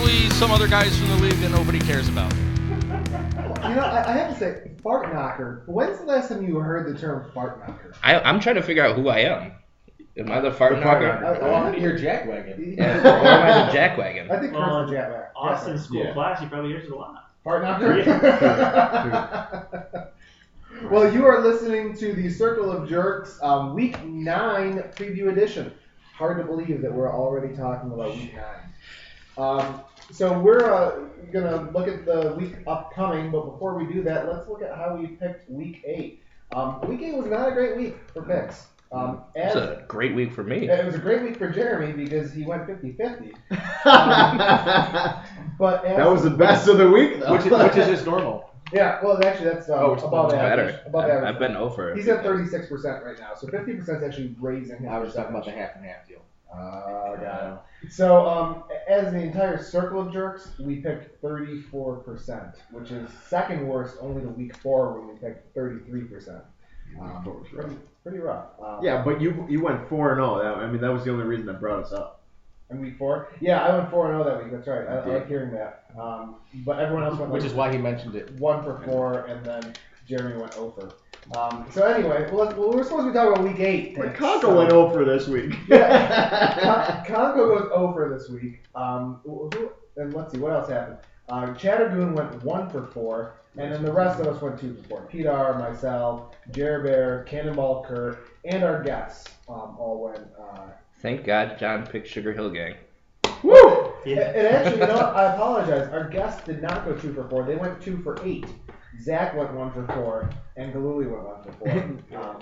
probably some other guys from the league that nobody cares about. You know, I have to say, fart knocker. When's the last time you heard the term fart knocker? I'm trying to figure out who I am. Am I the fart knocker? I think You're jackwagon. Yeah. Or am I the jackwagon? I think Kurt's the jackwagon. Austin's school class, he probably hears it a lot. Fart knocker? Well, you are listening to the Circle of Jerks Week 9 preview edition. Hard to believe that we're already talking about Week 9. So we're going to look at the week upcoming, but before we do that, let's look at how we picked Week 8. Week 8 was not a great week for picks. It's a great week for me. It was a great week for Jeremy because he went 50-50. But that was the best of the week, though. Which is just normal. Yeah, well, actually, that's above average. Above average. I've been over. He's at 36% right now, so 50% is actually raising. I was talking about the half and half deal. Got it. So, as the entire Circle of Jerks, we picked 34%, which is second worst only to week 4 when we picked 33%. Pretty rough. Yeah, but you went 4-0. I mean, that was the only reason that brought us up. In week 4? Yeah, I went 4-0 that week. That's right. I like hearing that. But everyone else went. Which is why he mentioned it. 1 for 4, and then Jeremy went 0 for. So anyway, we're supposed to be talking about week 8. But Conco went 0 for this week. Yeah, Conco goes 0 for this week. And let's see what else happened. Chattergoon went 1 for 4, and then the rest of us went 2 for 4. Peter, myself, Jer Bear, Cannonball Kurt, and our guests all went. Thank God John picked Sugar Hill Gang. Woo! Yeah. And actually, you know what? I apologize. Our guests did not go 2 for 4. They went 2 for 8. Zach went 1 for 4, and Galuli went 1 for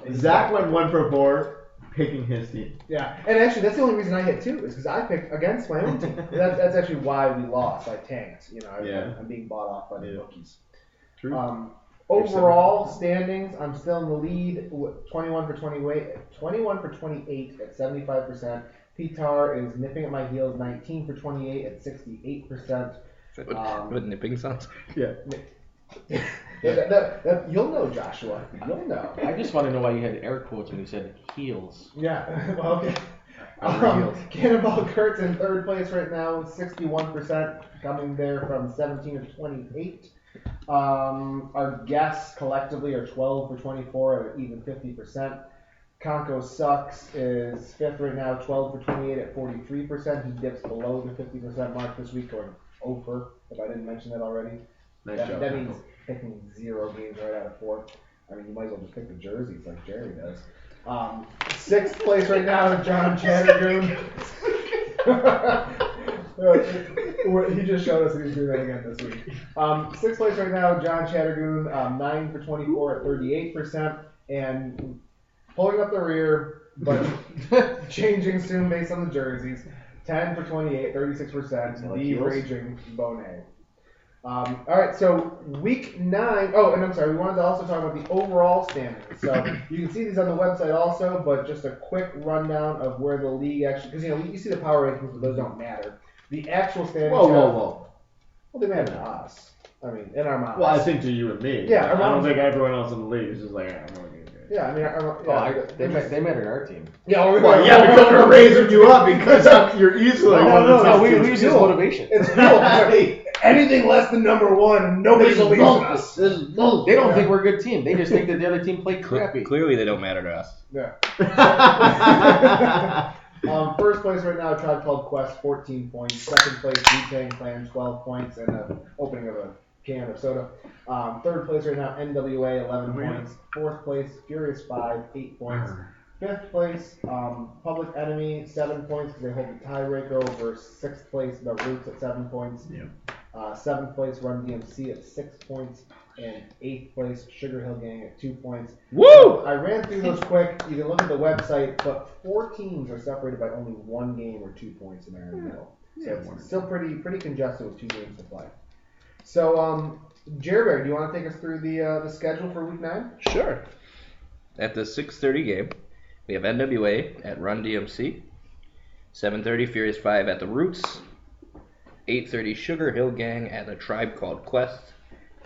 4. Zach went 1 for 4, picking his team. Yeah, and actually, that's the only reason I hit 2 is because I picked against my own team. That's actually why we lost. I tanked. You know, I'm being bought off by the bookies. True. Overall standings, I'm still in the lead with 21 for 28 at 75%. Pitar is nipping at my heels, 19 for 28 at 68%. What nipping sounds? Yeah. You'll know, Joshua. You'll know. I just want to know why you had air quotes when you said heels. Yeah. Well, okay. Cannonball Kurt's in 3rd place right now, 61%, coming there from 17 to 28. Our guests collectively are 12 for 24 at even 50%. Conco Sucks is 5th right now, 12 for 28 at 43%. He dips below the 50% mark this week, going over, if I didn't mention that already. That means picking 0 games right out of 4. I mean, you might as well just pick the jerseys like Jerry does. 6th place right now is John Chattergoon. He just showed us that he's doing that again this week. 6th place right now, John Chattergoon, 9 for 24 at 38%, and pulling up the rear, but changing soon based on the jerseys. 10 for 28, 36%, the raging Bonet. All right, so week 9. Oh, and I'm sorry, we wanted to also talk about the overall standings. So you can see these on the website also, but just a quick rundown of where the league actually, because you see the power rankings, but those don't matter. The actual standings. Whoa. Well, they matter to us. I mean, in our minds. Well, I think to you and me. Yeah, I don't think everyone else in the league is just like, I'm going to get it. Yeah, I mean, They met in our team. Yeah, because we're raising you up because you're easily we use this motivation. It's real. Anything less than number 1, nobody believes in us. They don't think we're a good team. They just think that the other team played crappy. Clearly, they don't matter to us. Yeah. First place right now, a tribe called Quest, 14 points. Second place, Wu-Tang Clan, 12 points, and an opening of a can of soda. 3rd place right now, NWA, 11 points. 4th place, Furious 5, 8 points. 5th place, Public Enemy, 7 points because they hold the tiebreaker over 6th place, The Roots at 7 points. Yeah. 7th place, Run DMC at 6 points. And 8th place, Sugar Hill Gang at 2 points. Woo! I ran through those quick. You can look at the website, but 4 teams are separated by only 1 game or 2 points in there in the middle. So it's still pretty congested with 2 games to play. So, Jerry, do you want to take us through the schedule for Week 9? Sure. At the 6:30 game, we have NWA at Run DMC, 7:30 Furious 5 at The Roots, 8:30 Sugar Hill Gang at A Tribe Called Quest,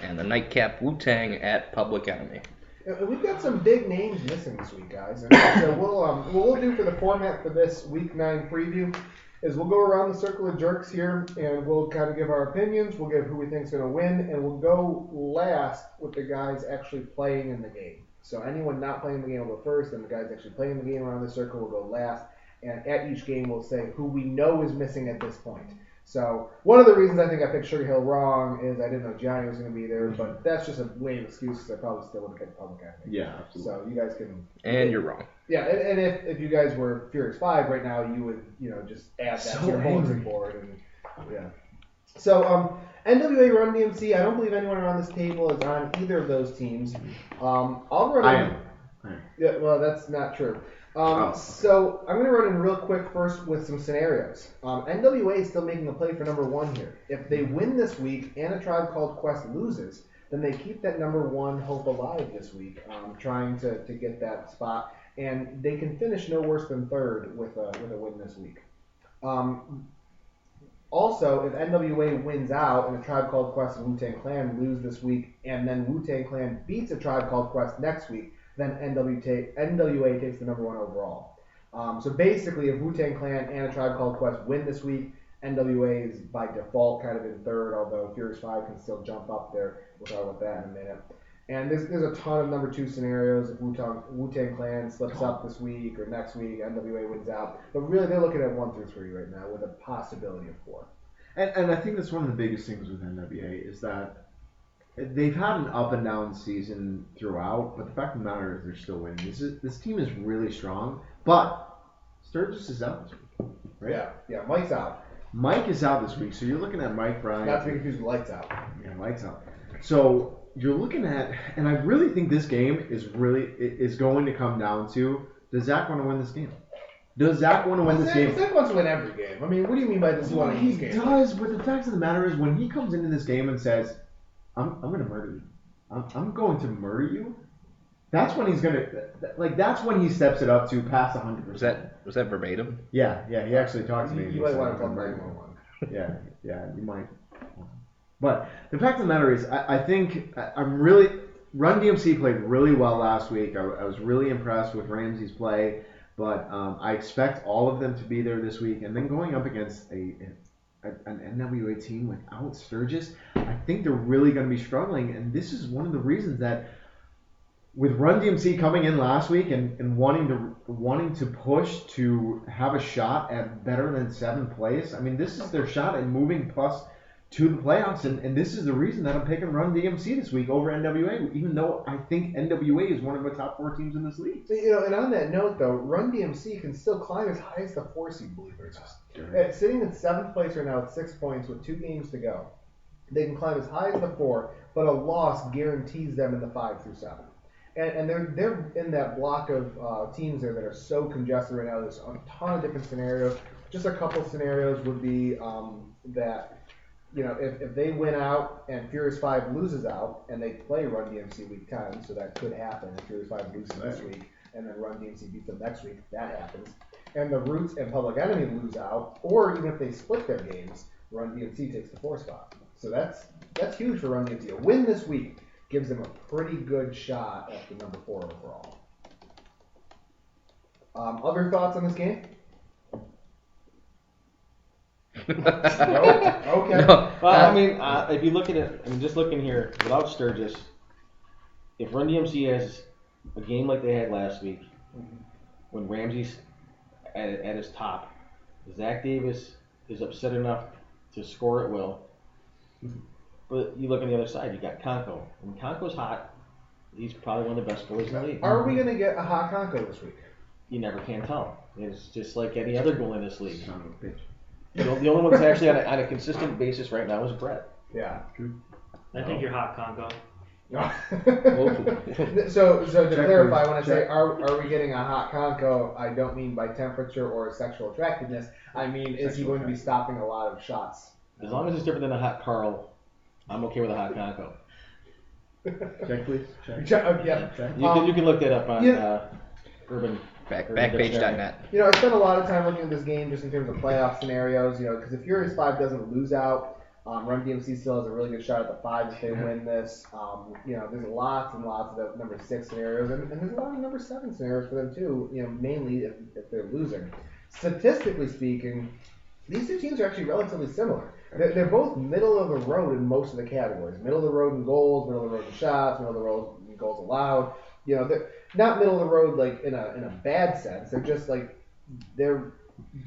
and the Nightcap Wu-Tang at Public Enemy. We've got some big names missing this week, guys. And so what we'll do for the format for this Week 9 preview is we'll go around the circle of jerks here, and we'll kind of give our opinions. We'll give who we think's going to win, and we'll go last with the guys actually playing in the game. So anyone not playing the game will go first, and the guys actually playing the game around the circle will go last. And at each game, we'll say who we know is missing at this point. So one of the reasons I think I picked Sugar Hill wrong is I didn't know Johnny was going to be there, but that's just a lame excuse because I probably still would have picked Public Enemy. Yeah, absolutely. So you guys can. And you're wrong. Yeah, and if you guys were Furious 5 right now, you would just add that to your bulletin board and yeah. So NWA Run DMC, I don't believe anyone around this table is on either of those teams. I'll run. I am. Yeah, well, that's not true. So I'm going to run in real quick first with some scenarios. NWA is still making a play for number 1 here. If they win this week and A Tribe Called Quest loses, then they keep that number 1 hope alive this week, trying to get that spot. And they can finish no worse than 3rd with a win this week. Also, if NWA wins out and A Tribe Called Quest and Wu-Tang Clan lose this week, and then Wu-Tang Clan beats A Tribe Called Quest next week, then NWA takes the number 1 overall. So basically, if Wu-Tang Clan and A Tribe Called Quest win this week, NWA is by default kind of in 3rd, although Furious 5 can still jump up there. We'll talk about that in a minute. And there's a ton of number 2 scenarios. If Wu-Tang Clan slips up this week or next week, NWA wins out. But really, they're looking at 1 through 3 right now with a possibility of 4. And I think that's one of the biggest things with NWA is that they've had an up and down season throughout, but the fact of the matter is they're still winning. This team is really strong, but Sturgis is out this week, right? Yeah, Mike's out. Mike is out this week, so you're looking at Mike Bryant. Not to be confused with Lights out. Yeah, Mike's out. So you're looking at, and I really think this game is going to come down to, does Zach want to win this game? Does Zach want to win this game? Zach wants to win every game. I mean, what do you mean by does he want to win this game? He does, but the fact of the matter is when he comes into this game and says, I'm going to murder you. I'm going to murder you. That's when he's going to, that's when he steps it up to past 100%. Was that verbatim? Yeah, he actually talked to me. You might want to call 911. Yeah, you might. But the fact of the matter is, I think Run DMC played really well last week. I was really impressed with Ramsey's play, but I expect all of them to be there this week. And then going up against an NWA team without Sturgis, I think they're really going to be struggling. And this is one of the reasons that with Run DMC coming in last week and wanting to push to have a shot at better than 7th place, I mean, this is their shot at moving plus to the playoffs, and this is the reason that I'm picking Run DMC this week over NWA, even though I think NWA is one of the top 4 teams in this league. And on that note, though, Run DMC can still climb as high as the 4 seed, believe it or not. Sitting in 7th place right now with 6 points with 2 games to go. They can climb as high as the 4, but a loss guarantees them in the 5 through 7. And they're in that block of teams there that are so congested right now. There's a ton of different scenarios. Just a couple scenarios would be that, if they win out and Furious 5 loses out and they play Run DMC week 10, so that could happen if Furious 5 loses this week and then Run DMC beats them next week, that happens. And the Roots and Public Enemy lose out, or even if they split their games, Run DMC takes the 4 spot. So that's huge for Run DMC. A win this week gives them a pretty good shot at the number 4 overall. Other thoughts on this game? No? Okay. No. Well, if you look at it, just looking here, without Sturgis, if Run DMC has a game like they had last week, when Ramsey's at his top, Zach Davis is upset enough to score at will. But you look on the other side, you got Conco. When Conco's hot, he's probably one of the best goalies in the league. Are we going to get a hot Conco this week? You never can tell. It's just like any other goalie in this league. Son of a bitch. The only one that's actually on a consistent basis right now is Brett. Yeah. I think you're hot, Conco. So to clarify, when I say are we getting a hot Conco, I don't mean by temperature or sexual attractiveness. I mean, is he going to be stopping a lot of shots? As long as it's different than a hot Carl, I'm okay with a hot Conco. Check, please. Check. Yeah. You can look that up on Urban Backpage.net. I spent a lot of time looking at this game just in terms of playoff scenarios, because if Furious 5 doesn't lose out, Run DMC still has a really good shot at the 5 if they win this. There's lots and lots of number 6 scenarios, and there's a lot of number 7 scenarios for them too. Mainly if they're losing. Statistically speaking, these two teams are actually relatively similar. They're both middle of the road in most of the categories. Middle of the road in goals, middle of the road in shots, middle of the road in goals allowed. They're not middle of the road like in a bad sense. They're just like they're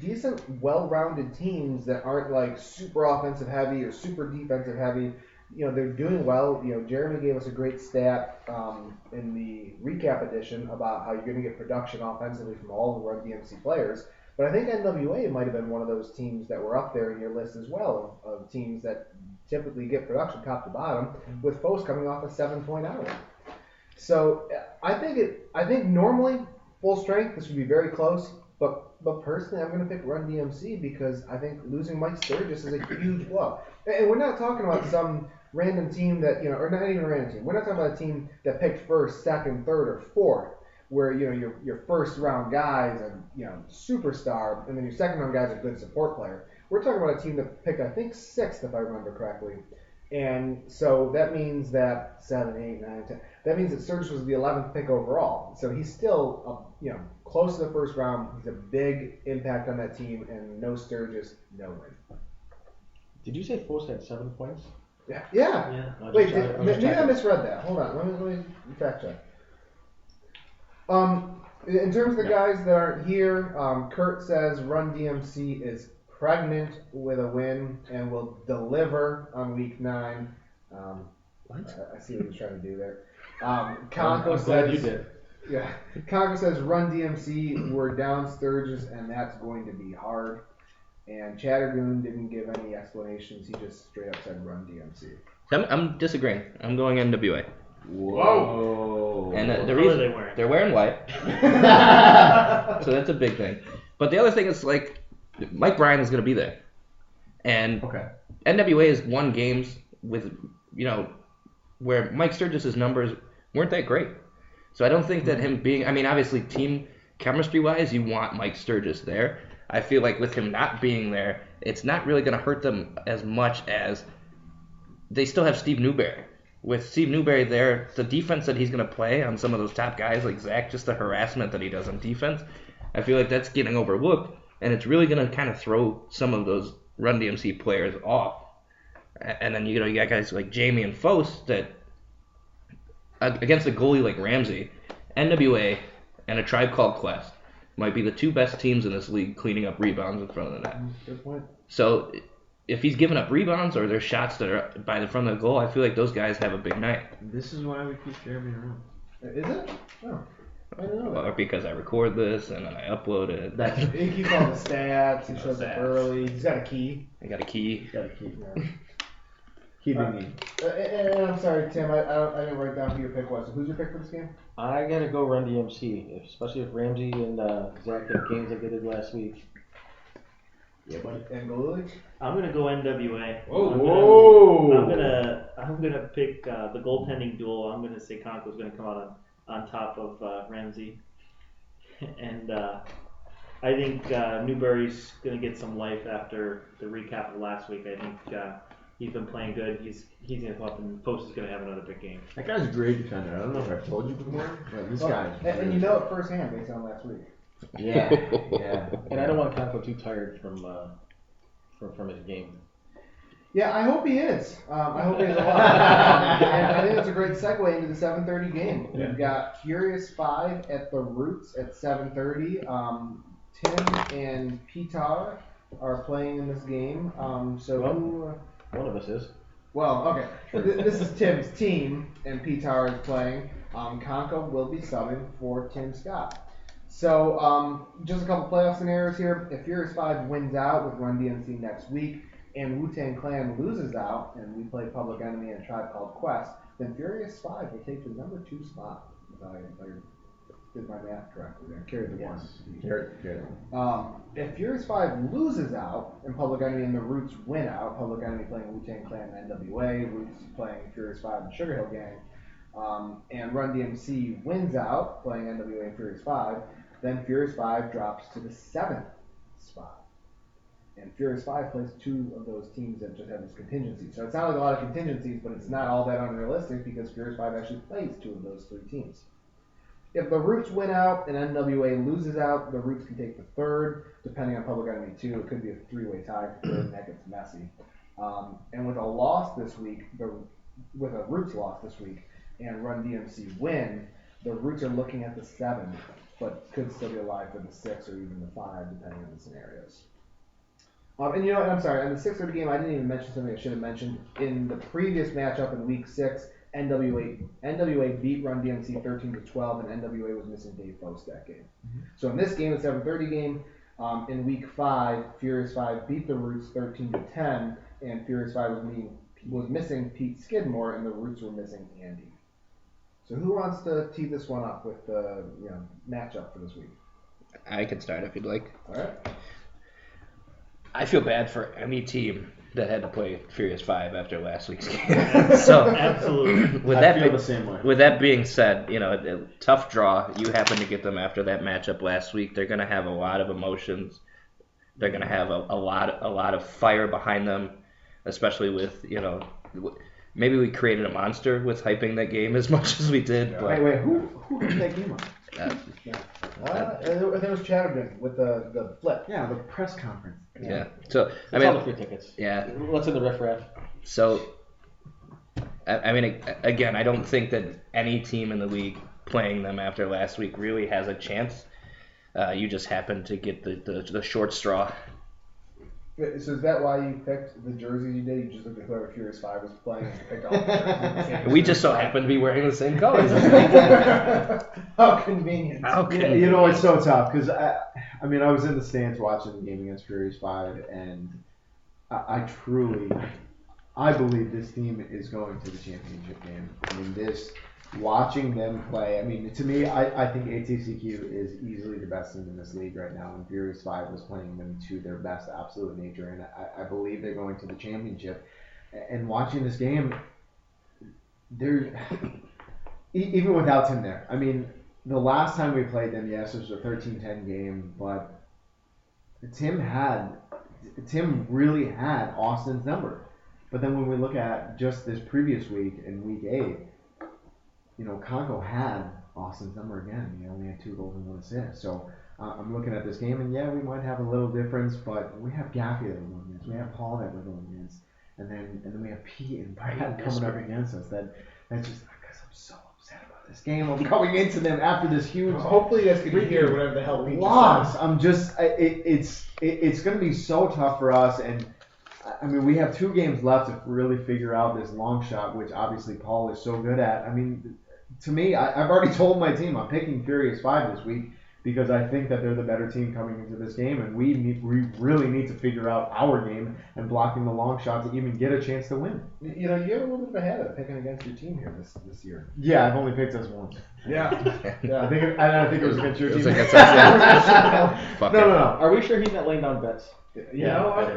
decent, well-rounded teams that aren't like super offensive heavy or super defensive heavy. They're doing well. Jeremy gave us a great stat in the recap edition about how you're going to get production offensively from all the Run DMC players. But I think NWA might have been one of those teams that were up there in your list as well of teams that typically get production top to bottom, with Foes coming off a 7-point outing. So I think normally full strength this would be very close, but personally I'm going to pick Run DMC because I think losing Mike Sturgis is a huge blow. And we're not talking about some random team that or not even a random team. We're not talking about a team that picked first, second, third, or fourth, where your first round guys and superstar, and then your second round guys are good support player. We're talking about a team that picked I think 6th if I remember correctly, and so that means that 7, 8, 9, 10. That means that Sturgis was the 11th pick overall. So he's still close to the first round. He's a big impact on that team, and no Sturgis, no win. Did you say Foes had 7 points? Yeah. Yeah. Wait, maybe I misread that. Hold on, let me fact check. In terms of the guys that aren't here, Kurt says Run DMC is pregnant with a win and will deliver on week 9. What? I see what he's trying to do there. Conco I'm says, glad you did. Yeah. Conco says Run DMC, we're down Sturgis, and that's going to be hard. And Chattergoon didn't give any explanations. He just straight up said Run DMC. I'm disagreeing. I'm going NWA. Whoa. And the What reason are they wearing? they're wearing white, so that's a big thing. But the other thing is like Mike Bryan is going to be there, and NWA has won games with where Mike Sturgis's numbers weren't that great. So I don't think that him being, obviously team chemistry wise, you want Mike Sturgis there. I feel like with him not being there, it's not really going to hurt them as much as they still have Steve Newberry. With Steve Newberry there, the defense that he's going to play on some of those top guys like Zach, just the harassment that he does on defense, I feel like that's getting overlooked, and it's really going to kind of throw some of those Run DMC players off. And then you got guys like Jamie and Foes that against a goalie like Ramsey, NWA and a Tribe Called Quest might be the 2 best teams in this league cleaning up rebounds in front of the net. Good point. So if he's giving up rebounds or there's shots that are by the front of the goal, I feel like those guys have a big night. This is why we keep Jeremy around. Is it? Oh, I didn't know that. Or because I record this and then I upload it. He keeps all the stats. He shows up Stats. early. He's got a key. I got a key. Gotta keep Yeah. keeping me. And I'm sorry, Tim. I didn't write down who your pick was. So who's your pick for this game? I gotta go Run DMC, especially if Ramsey and Zach have games like they did last week. Yeah, buddy. And Galuli? I'm gonna go NWA. Whoa. I'm gonna pick the goaltending duel. I'm gonna say Conco's gonna come out on top of Ramsey, and I think Newberry's gonna get some life after the recap of last week. I think he's been playing good. He's gonna come up, and Post is gonna have another big game. That guy's a great defender. I don't know if I've told you before, but this guy. And you know it firsthand based on last week. Yeah, yeah. And I don't want Conco too tired from his game. Yeah, I hope he is. I hope he is a lot. And I think that's a great segue into the 7:30 game. Yeah. We've got Furious 5 at the Roots at 7:30. Tim and Pitar are playing in this game. One of us is. Well, okay. This is Tim's team, and Pitar is playing. Conco will be subbing for Tim Scott. So, just a couple playoff scenarios here. If Furious 5 wins out with Run DMC next week, and Wu-Tang Clan loses out, and we play Public Enemy and a Tribe Called Quest, then Furious 5 will take the number 2 spot. If I did my math correctly there. Carry the one. Good. If Furious 5 loses out, and Public Enemy and the Roots win out, Public Enemy playing Wu-Tang Clan and NWA, Roots playing Furious 5 and Sugar Hill Gang, and Run DMC wins out, playing NWA and Furious 5, then Furious 5 drops to the 7th spot. And Furious 5 plays two of those teams that just have this contingency. So it's not like a lot of contingencies, but it's not all that unrealistic because Furious 5 actually plays two of those three teams. If the Roots win out and NWA loses out, the Roots can take the third, depending on Public Enemy 2. It could be a three-way tie, and that gets messy. And with a loss this week, with a Roots loss this week, and Run DMC win, the Roots are looking at the 7, but could still be alive for the 6 or even the 5, depending on the scenarios. And you know what, I'm sorry, on the 6:30 game, I didn't even mention something I should have mentioned. In the previous matchup in Week 6, NWA beat Run DMC 13-12, and NWA was missing Dave Post that game. Mm-hmm. So in this game, the 7:30 game, in Week 5, Furious 5 beat the Roots 13-10, and Furious 5 was missing Pete Skidmore, and the Roots were missing Andy. So who wants to tee this one up with the matchup for this week? I can start if you'd like. All right. I feel bad for any team that had to play Furious 5 after last week's game. So absolutely. With that being said, a tough draw. You happen to get them after that matchup last week. They're going to have a lot of emotions. They're going to have a lot of fire behind them, especially with maybe we created a monster with hyping that game as much as we did. Yeah. But, wait, who hyped that game up? There was Chatterton with the flip. Yeah, the press conference. Yeah. So That's all the free tickets. Yeah. What's in the riffraff? So, again, I don't think that any team in the league playing them after last week really has a chance. You just happen to get the short straw. So is that why you picked the jerseys you did? You just looked at whoever Furious 5 was playing and picked all the jerseys? We just so happened to be wearing the same colors. How convenient. It's so tough because I was in the stands watching the game against Furious 5, and I believe this team is going to the championship game. Watching them play, to me, I think ATCQ is easily the best team in this league right now, and Furious 5 was playing them to their best absolute nature, and I believe they're going to the championship. And watching this game, they're even without Tim there. The last time we played them, yes, it was a 13-10 game, but Tim really had Austin's number. But then when we look at just this previous week in Week 8, Conco had Austin's number again. He only had 2 goals and 1 assist. So I'm looking at this game, and yeah, we might have a little difference, but we have Gaffey that we're going against. We have Paul that we're going against. And then we have Pete and Brad coming up against us. That's just because I'm so upset about this game. I'm going into them after this huge. Hopefully you guys can hear whatever the hell Pete loss. I'm just it's going to be so tough for us, and we have 2 games left to really figure out this long shot, which obviously Paul is so good at. To me, I've already told my team I'm picking Furious 5 this week because I think that they're the better team coming into this game, and we really need to figure out our game and blocking the long shot to even get a chance to win. You have a little bit of a habit of picking against your team here this year. Yeah, I've only picked us once. Yeah. I think it was against your team. No. Are we sure he's not laying down bets? You know what?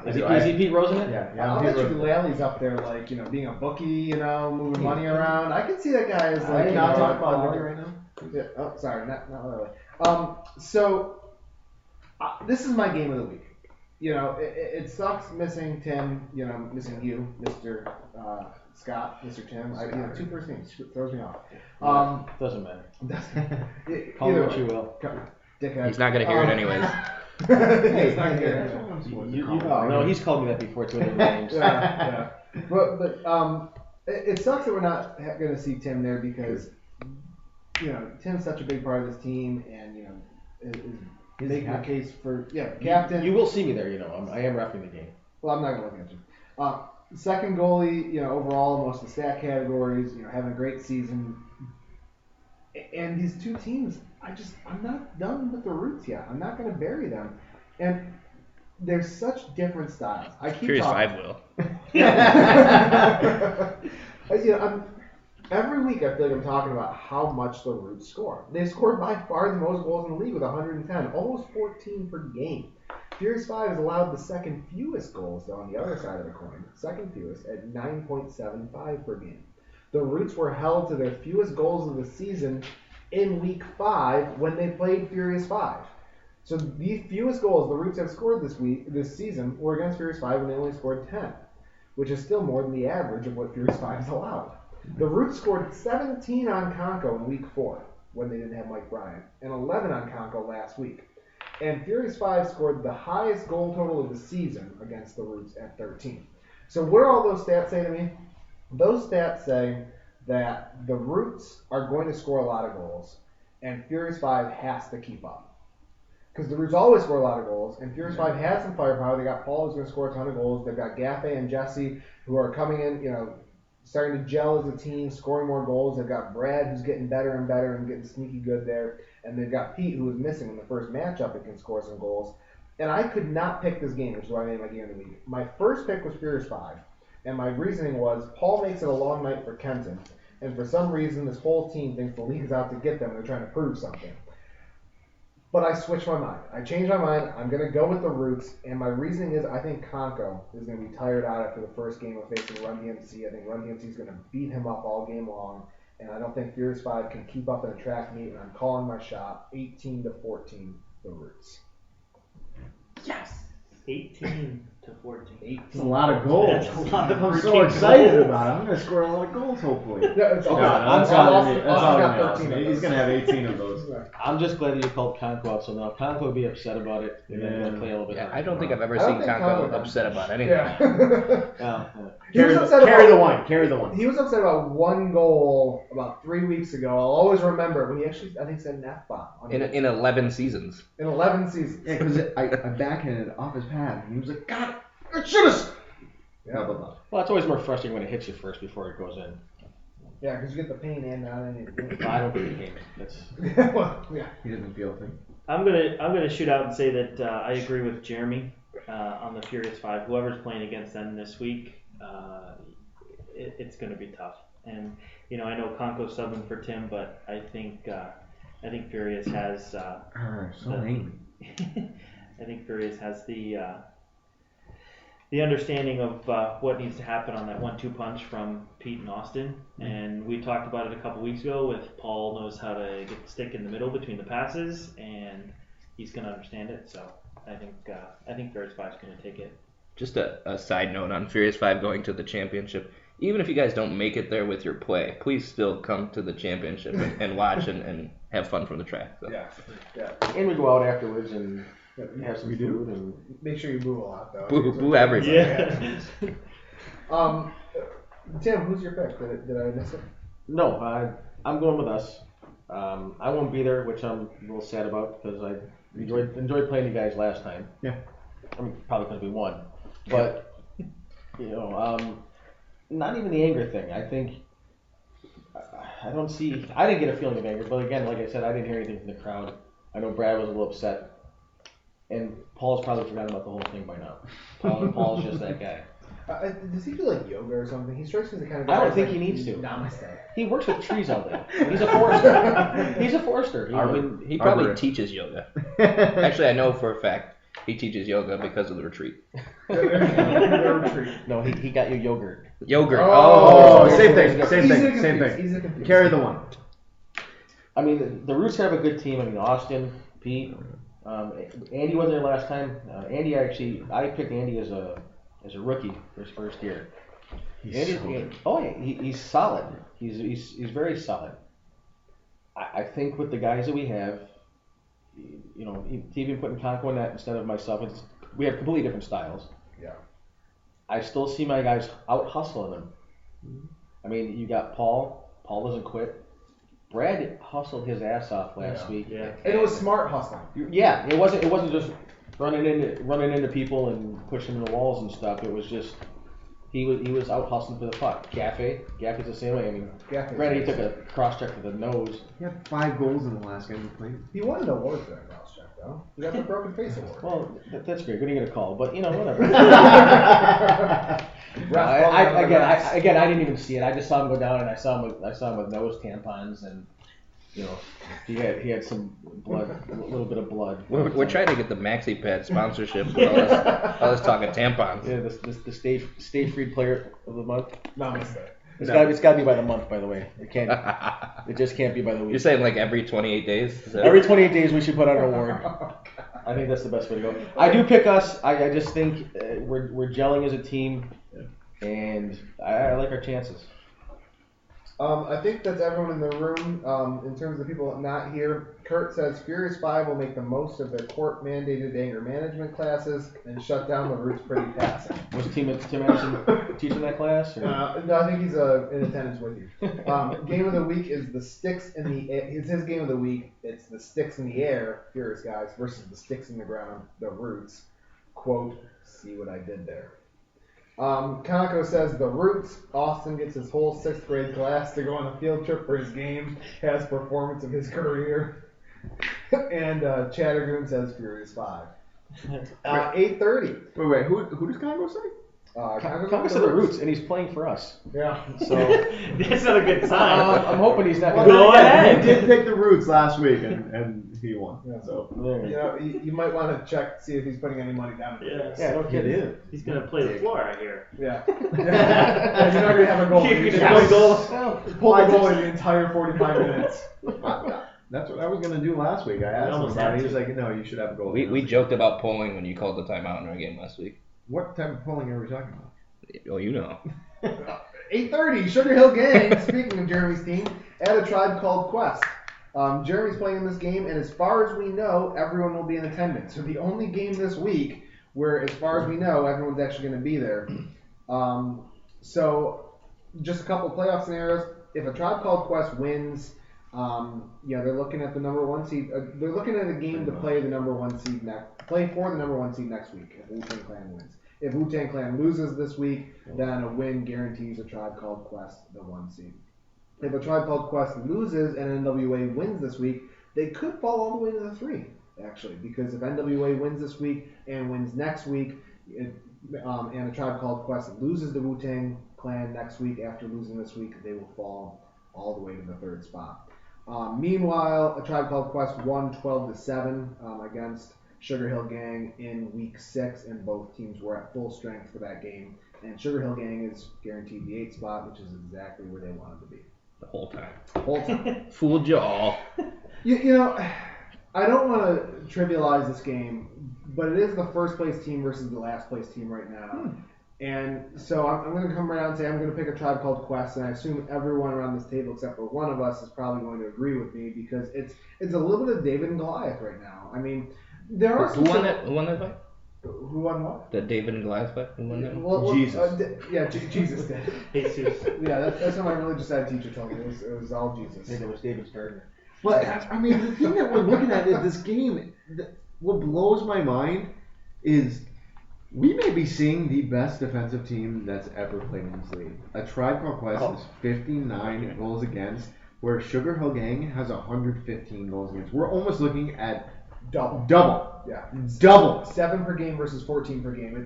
Is he Pete Rose in it? Yeah. I'll bet you Lally's up there, being a bookie, moving money around. I can see that guy as not talking about Lally right now. Yeah. Oh, sorry, not Lally. This is my game of the week. It sucks missing Tim. Missing you, Mr. Scott, Mr. Tim. 2 first names throws me off. Doesn't matter. Call me what you will. Dickhead. He's not going to hear it anyways. He's not here. No, he's called me that before too many names. Yeah. But it sucks that we're not going to see Tim there because Tim's such a big part of this team, and is making a case for captain. You will see me there. I am repping the game. Well, I'm not going to look at you. Second goalie, overall in most of the stat categories, having a great season. And these 2 teams, I'm not done with the Roots yet. I'm not going to bury them. And they're such different styles. I keep Furious talking. 5 will. Every week I feel like I'm talking about how much the Roots score. They scored by far the most goals in the league with 110, almost 14 per game. Furious 5 has allowed the second fewest goals, though, on the other side of the coin. Second fewest at 9.75 per game. The Roots were held to their fewest goals of the season in Week 5 when they played Furious 5. So the fewest goals the Roots have scored this season were against Furious 5 when they only scored 10, which is still more than the average of what Furious 5 is allowed. The Roots scored 17 on Conco in Week 4 when they didn't have Mike Bryant, and 11 on Conco last week. And Furious 5 scored the highest goal total of the season against the Roots at 13. So what do all those stats say to me? Those stats say that the Roots are going to score a lot of goals, and Furious 5 has to keep up. Because the Roots always score a lot of goals, and Furious 5 has some firepower. They got Paul who's going to score a ton of goals. They've got Gaffey and Jesse who are coming in, starting to gel as a team, scoring more goals. They've got Brad who's getting better and better and getting sneaky good there. And they've got Pete who was missing in the first matchup and can score some goals. And I could not pick this game, which is why I made my game of the week. My first pick was Furious 5, and my reasoning was Paul makes it a long night for Kenton. And for some reason, this whole team thinks the league is out to get them and they're trying to prove something. But I switched my mind. I changed my mind. I'm going to go with the Roots. And my reasoning is I think Conco is going to be tired out after the first game of facing Run DMC. I think Run DMC is going to beat him up all game long. And I don't think Furious 5 can keep up in a track meet. And I'm calling my shot 18-14, the Roots. Yes. 18-14. 18. That's a lot of goals. That's a lot of I'm so freaking excited goals. about it. I'm going to score a lot of goals, hopefully. Yeah, it's all good. That's all Austin going to be got 13 of He's those. going to have 18 of those. I'm just glad that you called Conco out, so now Conco would be upset about it, and then they'll play a little bit. Yeah, harder. I don't think I've ever I don't seen think Conco Conco- upset about anything. Yeah. Yeah. He was upset Carry about- the one. Carry the one. He was upset about one goal about 3 weeks ago. I'll always remember when he actually, I think, said an F-bomb. In 11 seasons. In 11 seasons. Yeah, because I backhanded off his pad, and he was like, God, it should have. Yeah. Blah, blah, blah. Well, it's always more frustrating when it hits you first before it goes in. Yeah, because you get the pain and not anything. I don't get the game. That's Well, yeah. He doesn't feel a thing. I'm gonna shoot out and say that I agree with Jeremy on the Furious 5. Whoever's playing against them this week, it's gonna be tough. And I know Conco's subbing for Tim, but I think Furious has. So angry. I think Furious has the understanding of what needs to happen on that 1-2 punch from Pete and Austin. And we talked about it a couple weeks ago with Paul knows how to get the stick in the middle between the passes, and he's going to understand it. So I think Furious 5 is going to take it. Just a side note on Furious 5 going to the championship. Even if you guys don't make it there with your play, please still come to the championship and watch and have fun from the track. So. Yeah. and we go out afterwards and have some food and Make sure you move a lot, though. Boo everything. Yeah. Tim, who's your pick? Did I miss it? no, I'm going with us. I won't be there, which I'm a little sad about because I enjoyed playing you guys last time. Yeah. I mean, probably because we won, but not even the anger thing. I think I didn't get a feeling of anger, but again, like I said, I didn't hear anything from the crowd. I know Brad was a little upset, and Paul's probably forgotten about the whole thing by now. Paul's just that guy. Does he do like yoga or something? He strikes me as the kind of guy. I don't that's think like, he needs to. Namaste. He works with trees all day. He's a forester. He's a forester. I mean, he probably Arborist. teaches yoga. Actually, I know for a fact he teaches yoga because of the retreat. Their retreat. No, he got you yogurt. Yogurt. Oh, Oh, same thing. Same Easy to thing. Same confuse, thing. easy to confuse. Carry the one. I mean, the Roots have a good team. I mean, Austin, Pete, Andy wasn't there last time. I picked Andy as a rookie for his first year. He's solid. He's very solid. I think with the guys that we have, even putting Conco in that instead of myself, we have completely different styles. Yeah. I still see my guys out hustling them. I mean, you got Paul. Paul doesn't quit. Brad hustled his ass off last week. Yeah. And it was smart hustling. Yeah, it wasn't just running into people and pushing into walls and stuff. It was just he was out hustling for the puck. Gaffey's the same way. I mean, Gaffey's granted he the took a cross check to the nose. He had 5 goals in the last game he played. He won an award for that cross check, though. He got the Broken Face Award. Well, that's great. We're gonna get a call, but whatever. Ref Again, I didn't even see it. I just saw him go down, and I saw him with nose tampons, and he had some blood, a little bit of blood. We're trying to get the Maxi Pad sponsorship with all this talk of tampons. Yeah, the Stay Freed Player of the Month. Namaste. It's got to be by the month, by the way. It just can't be by the week. You're saying like every 28 days? Is that- Every 28 days we should put out an award. I think that's the best way to go. I do pick us. I just think we're gelling as a team, and I like our chances. I think that's everyone in the room. In terms of people not here, Kurt says Furious 5 will make the most of their court-mandated anger management classes and shut down the Roots pretty passing. Was Tim Anderson teaching that class? Or? No, I think he's in attendance with you. Game of the week is the sticks in the air. It's his game of the week. It's the sticks in the air, Furious guys, versus the sticks in the ground, the Roots. Quote, see what I did there. Kanako says the Roots. Austin gets his whole 6th grade class to go on a field trip for his game. Has performance of his career. And Chattergoon says Furious 5. 8:30. Wait. Who does Congo say? Kanako said the Roots, and he's playing for us. Yeah. So That's not a good sign. I'm hoping he's not. Go ahead. He did pick the Roots last week, and he won. Yeah. So You know, you might want to check, see if he's putting any money down. Yeah, no kidding. He's gonna play the floor, I hear. Yeah. Yeah, you're not going to have a goal. You're You gonna just go pull the goal in the entire 45 minutes. that's what I was gonna do last week. I asked him almost about it. had He was to. like, "No, you should have a goal." We joked about polling when you called the timeout in our game last week. What type of polling are we talking about? Oh, you know. 8:30, Sugar Hill Gang, speaking of Jeremy's team, at a tribe called Quest. Jeremy's playing in this game, and as far as we know, everyone will be in attendance. So the only game this week where, as far as we know, everyone's actually going to be there. So just a couple playoff scenarios. If a tribe called Quest wins, they're looking at the number 1 seed. They're looking at a game to play the number 1 seed play for the number 1 seed next week if Wu-Tang Clan wins. If Wu-Tang Clan loses this week, then a win guarantees a tribe called Quest the 1 seed. If a tribe called Quest loses and NWA wins this week, they could fall all the way to the 3, actually, because if NWA wins this week and wins next week, and a tribe called Quest loses the Wu-Tang Clan next week after losing this week, they will fall all the way to the 3rd spot. Meanwhile, a tribe called Quest won 12-7 against Sugar Hill Gang in week 6, and both teams were at full strength for that game. And Sugar Hill Gang is guaranteed the 8th spot, which is exactly where they wanted to be. The whole time. Whole time. Fooled you all. You know, I don't want to trivialize this game, but it is the first place team versus the last place team right now. And so I'm going to come right out and say I'm going to pick a tribe called Quest, and I assume everyone around this table except for one of us is probably going to agree with me because it's a little bit of David and Goliath right now. I mean, there are Who won that fight? Who won what? The David and Goliath fight? Who won that one? Well, Jesus. Jesus did. Jesus. Yeah, that's what my religious ed teacher told me. It was all Jesus. I think it was David's partner. But I mean, the thing that we're looking at is this game. What blows my mind is we may be seeing the best defensive team that's ever played in this league. A Tribe Called Quest is 59 goals against, where Sugar Hill Gang has 115 goals against. We're almost looking at double. Yeah. Double. 7 per game versus 14 per game.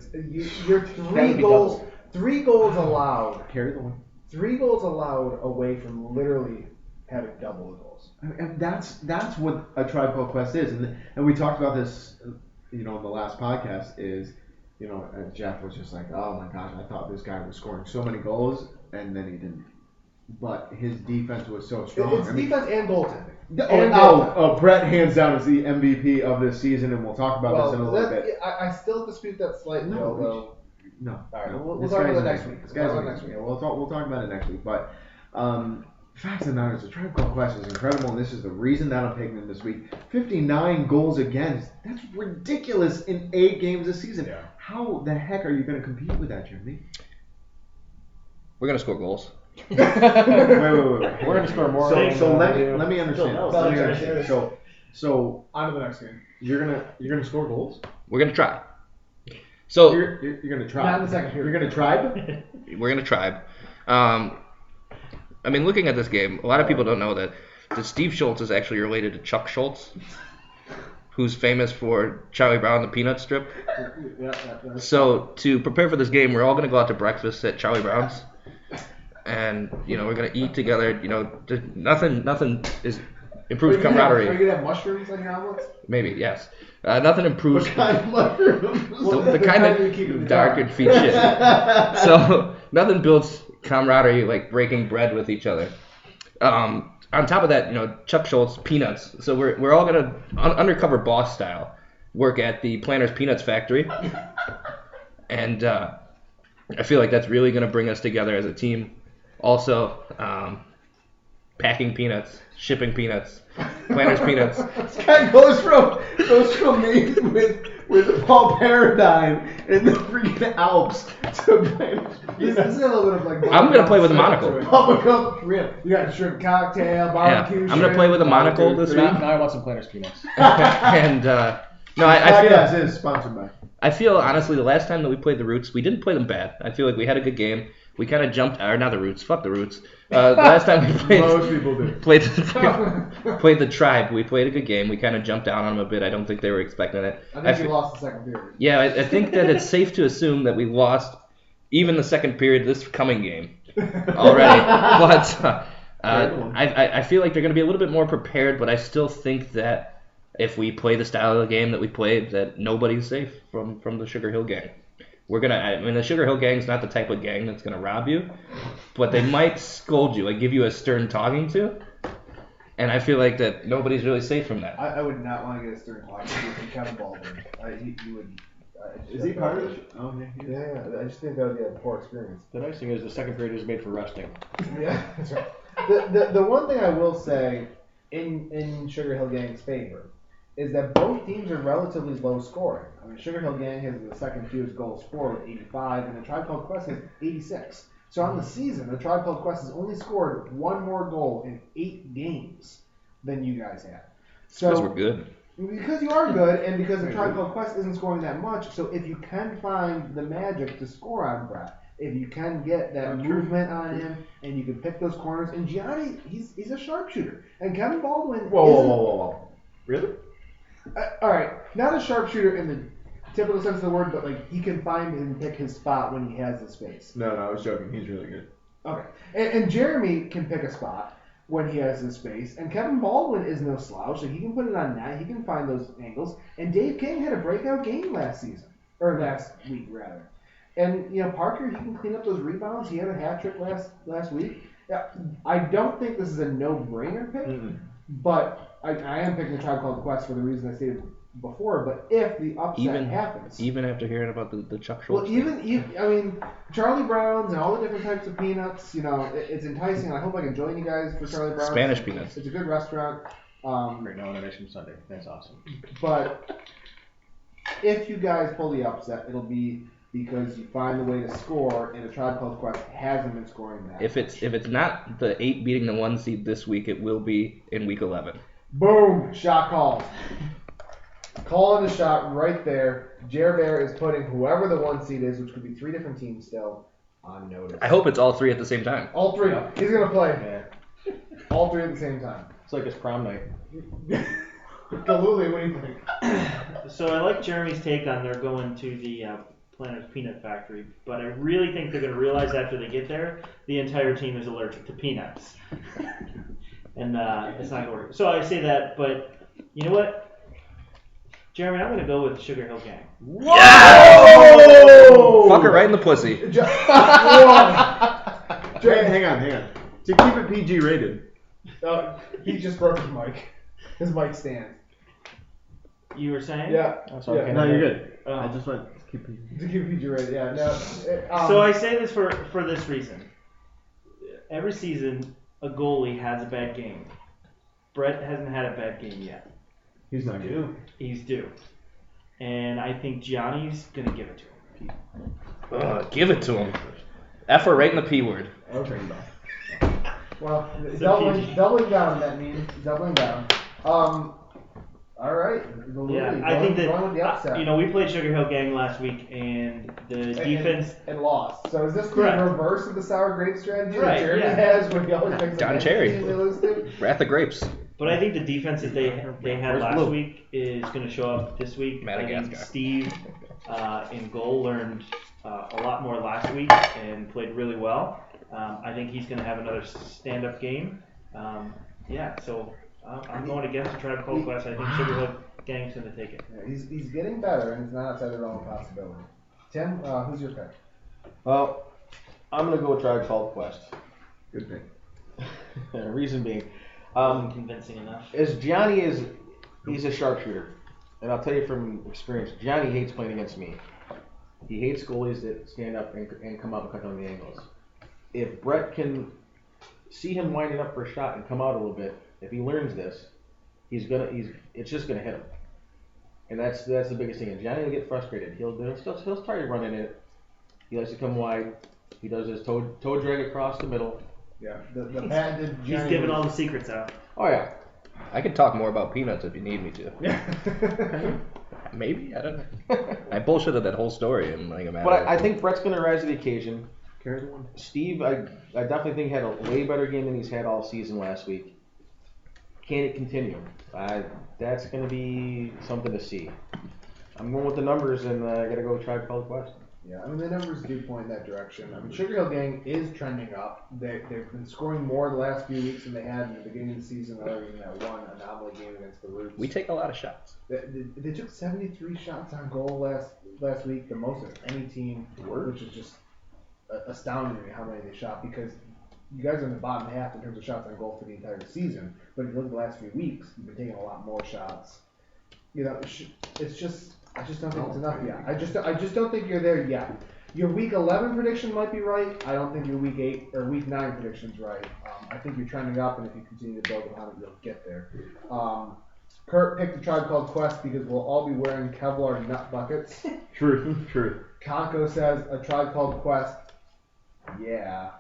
You're That 3 would be goals. double. 3 goals allowed. Carry the one. 3 goals allowed away from literally having double the goals. And that's what a Tribe Called Quest is, and we talked about this, in the last podcast. Is and Jeff was just like, oh my gosh, I thought this guy was scoring so many goals, and then he didn't. But his defense was so strong. It's defense and goaltending. Brett hands down is the MVP of this season, and we'll talk about this in a little bit. I still dispute that slightly. No. All right, we'll This talk about guy's it next amazing. week. This guy's amazing. Yeah, we'll talk about it next week. But facts and matters, the Tribe Called Quest is incredible, and this is the reason that I'm picking them this week. 59 goals against. That's ridiculous in 8 games this season. Yeah. How the heck are you going to compete with that, Jeremy? We're going to score goals. Wait. We're going to score more. So let me understand. Still, Let me no, understand. So On to the next game. you're gonna score goals? We're going to try. So You're gonna try. Not in the second period. You're gonna try? we're going to try. I mean, looking at this game, a lot of people don't know that Steve Schultz is actually related to Chuck Schultz, who's famous for Charlie Brown the Peanut Strip. So to prepare for this game, we're all going to go out to breakfast at Charlie Brown's. And, we're going to eat together. Nothing improves camaraderie. Are you going to have mushrooms on your omelets? Maybe, yes. Nothing improves. What kind of mushrooms? The kind you keep in of the dark jar. and feet shit. So nothing builds camaraderie like breaking bread with each other. On top of that, Chuck Schultz, peanuts. So we're all gonna undercover boss style. work at the Planters Peanuts factory, and I feel like that's really going to bring us together as a team. Also, packing peanuts, shipping peanuts, Planters Peanuts. This guy goes from me with Paul Paradigm in the freaking Alps to This is a little bit of like. I'm gonna play with a monocle. Bubblegum real. You got shrimp cocktail, barbecue. Yeah, I'm gonna play with a monocle this week. Now I want some Planters Peanuts. And no, I feel. Podcast is sponsored by. I feel honestly the last time that we played the Roots, we didn't play them bad. I feel like we had a good game. We kind of jumped, or not the Roots, fuck the Roots. The last time we played, Most people do. played the Tribe, we played a good game. We kind of jumped down on them a bit. I don't think they were expecting it. I think you lost the second period. Yeah, I think that it's safe to assume that we lost even the second period this coming game already. But I feel like they're going to be a little bit more prepared, but I still think that if we play the style of the game that we played, that nobody's safe from the Sugar Hill Gang. The Sugar Hill Gang's not the type of gang that's gonna rob you, but they might scold you, like give you a stern talking to, and I feel like that nobody's really safe from that. I would not want to get a stern talking to from Kevin Baldwin. He would. Is he part of it? Oh, yeah. I just think that would be a poor experience. The nice thing is the second period is made for resting. Yeah, that's right. The one thing I will say in Sugar Hill Gang's favor is that both teams are relatively low scoring. I mean, Sugar Hill Gang has the second fewest goals for with 85, and the Tribe Called Quest has 86. So on the season, the Tribe Called Quest has only scored one more goal in 8 games than you guys have. So Because we're good. Because you are good, and because the Tribe Called Quest isn't scoring that much, so if you can find the magic to score on Brett, if you can get that movement on him, and you can pick those corners, and Gianni, he's a sharpshooter, and Kevin Baldwin. Whoa. Really? All right, not a sharpshooter in the typical sense of the word, but like he can find and pick his spot when he has the space. No, I was joking. He's really good. Okay, and Jeremy can pick a spot when he has the space, and Kevin Baldwin is no slouch, so he can put it on net, he can find those angles, and Dave King had a breakout game last week rather. And Parker, he can clean up those rebounds. He had a hat trick last week. Yeah, I don't think this is a no-brainer pick, but I am picking the Tribe Called Quest for the reason I stated before. But if the upset happens, even after hearing about the Chuck Schultz. Well, Charlie Brown's and all the different types of peanuts, it's enticing. I hope I can join you guys for Charlie Brown's. Spanish peanuts. It's a good restaurant. Right now on Innovation Sunday. That's awesome. But if you guys pull the upset, it'll be because you find a way to score, and the Tribe Called Quest hasn't been scoring that. If it's not the 8 beating the 1 seed this week, it will be in week 11. Boom! Shot called. Calling the shot right there. Jer Bear is putting whoever the 1 seed is, which could be 3 different teams still, on notice. I hope it's all 3 at the same time. All 3. He's going to play. Yeah. All 3 at the same time. It's like his prom night. Galooly, what do you think? So I like Jeremy's take on they're going to the Planters Peanut Factory, but I really think they're going to realize after they get there, the entire team is allergic to peanuts. And it's not going to work. So I say that, but you know what? Jeremy, I'm going to go with Sugar Hill Gang. Whoa! Fuck her right in the pussy. Hang on. To keep it PG rated. He just broke his mic. His mic stand. You were saying? Yeah. Okay. No, you're good. Oh. I just want to keep PG. To keep PG rated, yeah. No. So I say this for this reason. Every season, a goalie has a bad game. Brett hasn't had a bad game yet. He's not good. He's due. And I think Gianni's going to give it to him. Give it to him. F her right in the P word. Okay. Well, doubling down, that means. Doubling down. All right. Yeah, I think that, going with the upset. we played Sugar Hill Gang last week, and the defense... And lost. So is this the Correct. reverse of the sour grape strategy Right, that Jeremy yeah. has when he always picks Don a Cherry. team they lose to? Wrath of Grapes. But I think the defense that they had Where's last Blue? week is going to show up this week. I think Madagascar. Steve in goal learned a lot more last week and played really well. I think he's going to have another stand-up game. So I'm going against the Tribe Called Quest. I think Sugar Hill Gang's going to take it. Yeah, he's getting better, and it's not outside the realm of possibility. Tim, who's your pick? Well, I'm going to go with Tribe Called Quest. Good pick. Reason being, Wasn't convincing enough. as Gianni he's a sharpshooter. and I'll tell you from experience, Johnny hates playing against me. He hates goalies that stand up and come out and cut down the angles. If Brett can see him winding up for a shot and come out a little bit, if he learns this, it's just gonna hit him. And that's the biggest thing. And Johnny will get frustrated. He'll try to run in it. He likes to come wide. He does his toe drag across the middle. Yeah, the patented. He's giving all the secrets out. Oh yeah. I can talk more about peanuts if you need me to. Yeah. Maybe, I don't know. I bullshitted that whole story in like a matter. But I think Brett's gonna rise to the occasion. Carry the one. Steve, I definitely think had a way better game than he's had all season last week. Can it continue? That's going to be something to see. I'm going with the numbers, and I got to go Tribe Called Quest. Yeah, I mean, the numbers do point in that direction. I mean, Sugar Hill Gang is trending up. They've been scoring more the last few weeks than they had in the beginning of the season, other than that one anomaly game against the Roots. we take a lot of shots. They took 73 shots on goal last week, the most of any team, which is just astounding to me how many they shot, because you guys are in the bottom half in terms of shots on goal for the entire season. But if you look at the last few weeks, you've been taking a lot more shots. You know, it's just, I just don't think it's enough yet. I just don't think you're there yet. Your week 11 prediction might be right. I don't think your week 8 or week 9 prediction's right. I think you're trending up, and if you continue to build upon it, you'll get there. Kurt picked a Tribe Called Quest because we'll all be wearing Kevlar nut buckets. Truth. Conco says a Tribe Called Quest. Yeah.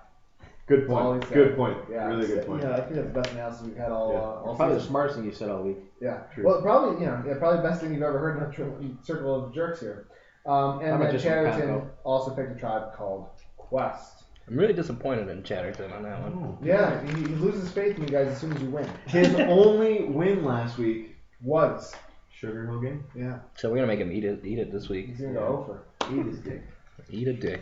Good All point. he said. Good point. Yeah. Really good point. Yeah, I think that's the best analysis we've had all Probably the season. smartest thing you said all week. Yeah. True. Well, probably probably the best thing you've ever heard in a circle of jerks here. And about then just from Chatterton Conco? also picked a Tribe Called Quest. I'm really disappointed in Chatterton on that one. Yeah, he loses faith in you guys as soon as you win. His only win last week, Was. Sugar Hill Gang. Yeah. So we're gonna make him eat it this week. He's gonna go over. Eat his dick. Eat a dick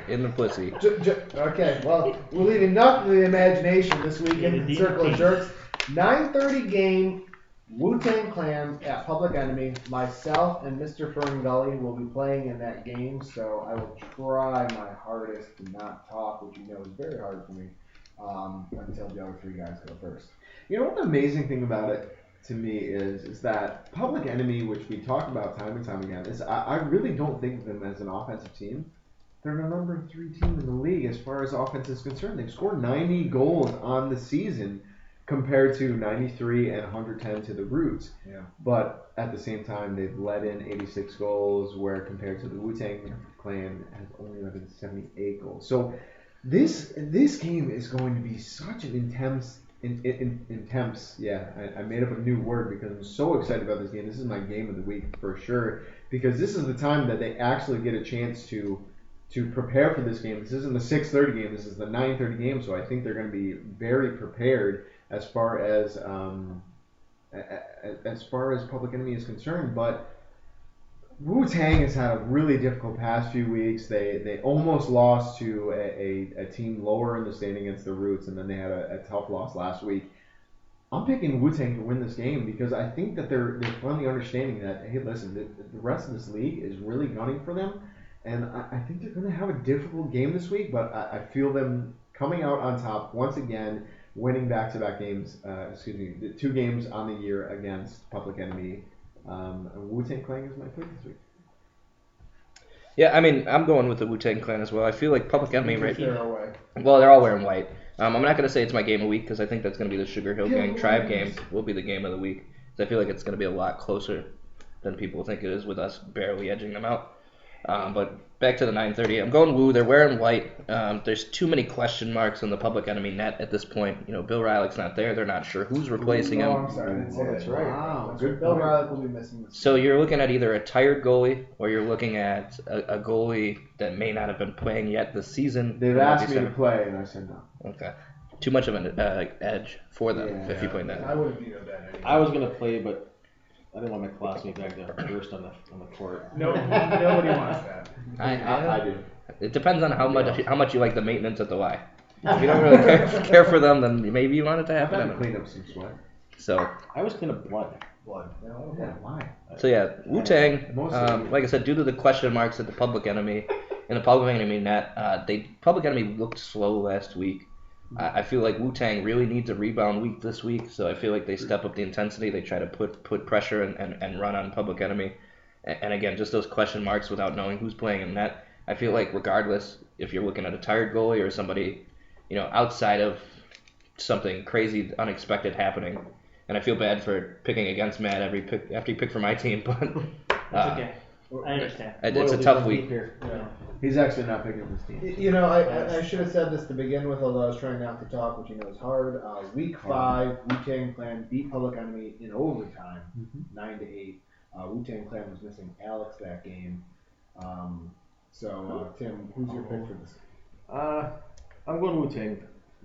in the pussy. Okay, well, we're leaving nothing to the imagination this weekend in Circle of Jerks. 9:30 game, Wu-Tang Clan at Public Enemy. Myself and Mr. Fern Gully will be playing in that game, so I will try my hardest to not talk, which you know is very hard for me, until the other three guys go first. You know what the amazing thing about it to me is that Public Enemy, which we talk about time and time again, is I really don't think of them as an offensive team. They're the number 3 team in the league as far as offense is concerned. They've scored 90 goals on the season compared to 93 and 110 to the Roots. Yeah. But at the same time, they've let in 86 goals, where compared to the Wu-Tang Clan has only let in 78 goals. So this game is going to be such an intense. Yeah, I made up a new word because I'm so excited about this game. This is my game of the week for sure, because this is the time that they actually get a chance to prepare for this game. This isn't the 6:30 game. This is the 9:30 game. So I think they're going to be very prepared as far as Public Enemy is concerned. But Wu-Tang has had a really difficult past few weeks. They almost lost to a team lower in the standing against the Roots, and then they had a tough loss last week. I'm picking Wu-Tang to win this game because I think that they're finally understanding that, hey, listen, the rest of this league is really gunning for them, and I think they're going to have a difficult game this week, but I feel them coming out on top once again, winning back-to-back games, the 2 games on the year against Public Enemy. Wu-Tang Clan is my pick this week. Yeah, I mean, I'm going with the Wu-Tang Clan as well. I feel like Public Enemy right They're away. Well, they're all wearing white. I'm not going to say it's my game of the week because I think that's going to be the Sugar Hill Gang Tribe game will be the game of the week. So I feel like it's going to be a lot closer than people think it is with us barely edging them out. But back to the 9:30. I'm going Wu. They're wearing white. There's too many question marks in the Public Enemy net at this point. You know, Bill Rylick's not there. They're not sure who's replacing Oh, him. I'm sorry. I didn't say that's that. right. Wow, That's good right. Bill point. Rylick will be missing this. So you're looking at either a tired goalie or you're looking at a goalie that may not have been playing yet this season. They've asked me to play, and I said no. Okay. Too much of an edge for them if you play that. I would have vetoed that anyway. I was gonna play, but I didn't want my classmate back to burst on the court. No, nobody wants that. I do. It depends on how much you like the maintenance at the Y. If you don't really care for them, then maybe you want it to I've happen. had to clean up some sweat. So I was clean up blood. Blood. Yeah, why? Wu-Tang, Mostly. like I said, due to the question marks at the Public Enemy, in the Public Enemy net, Public Enemy looked slow last week. I feel like Wu-Tang really needs a rebound week this week, so I feel like they step up the intensity. They try to put pressure and run on Public Enemy. And again, just those question marks without knowing who's playing in net. I feel like regardless, if you're looking at a tired goalie or somebody, outside of something crazy, unexpected happening, and I feel bad for picking against Matt after he picked for my team, but It's okay. I understand. It's a tough week. Yeah. He's actually not picking this team. I should have said this to begin with, although I was trying not to talk, which is hard. Week 5, Wu-Tang Clan beat Public Enemy in overtime, 9-8. Wu-Tang Clan was missing Alex that game. Tim, who's your pick for this? I'm going Wu-Tang.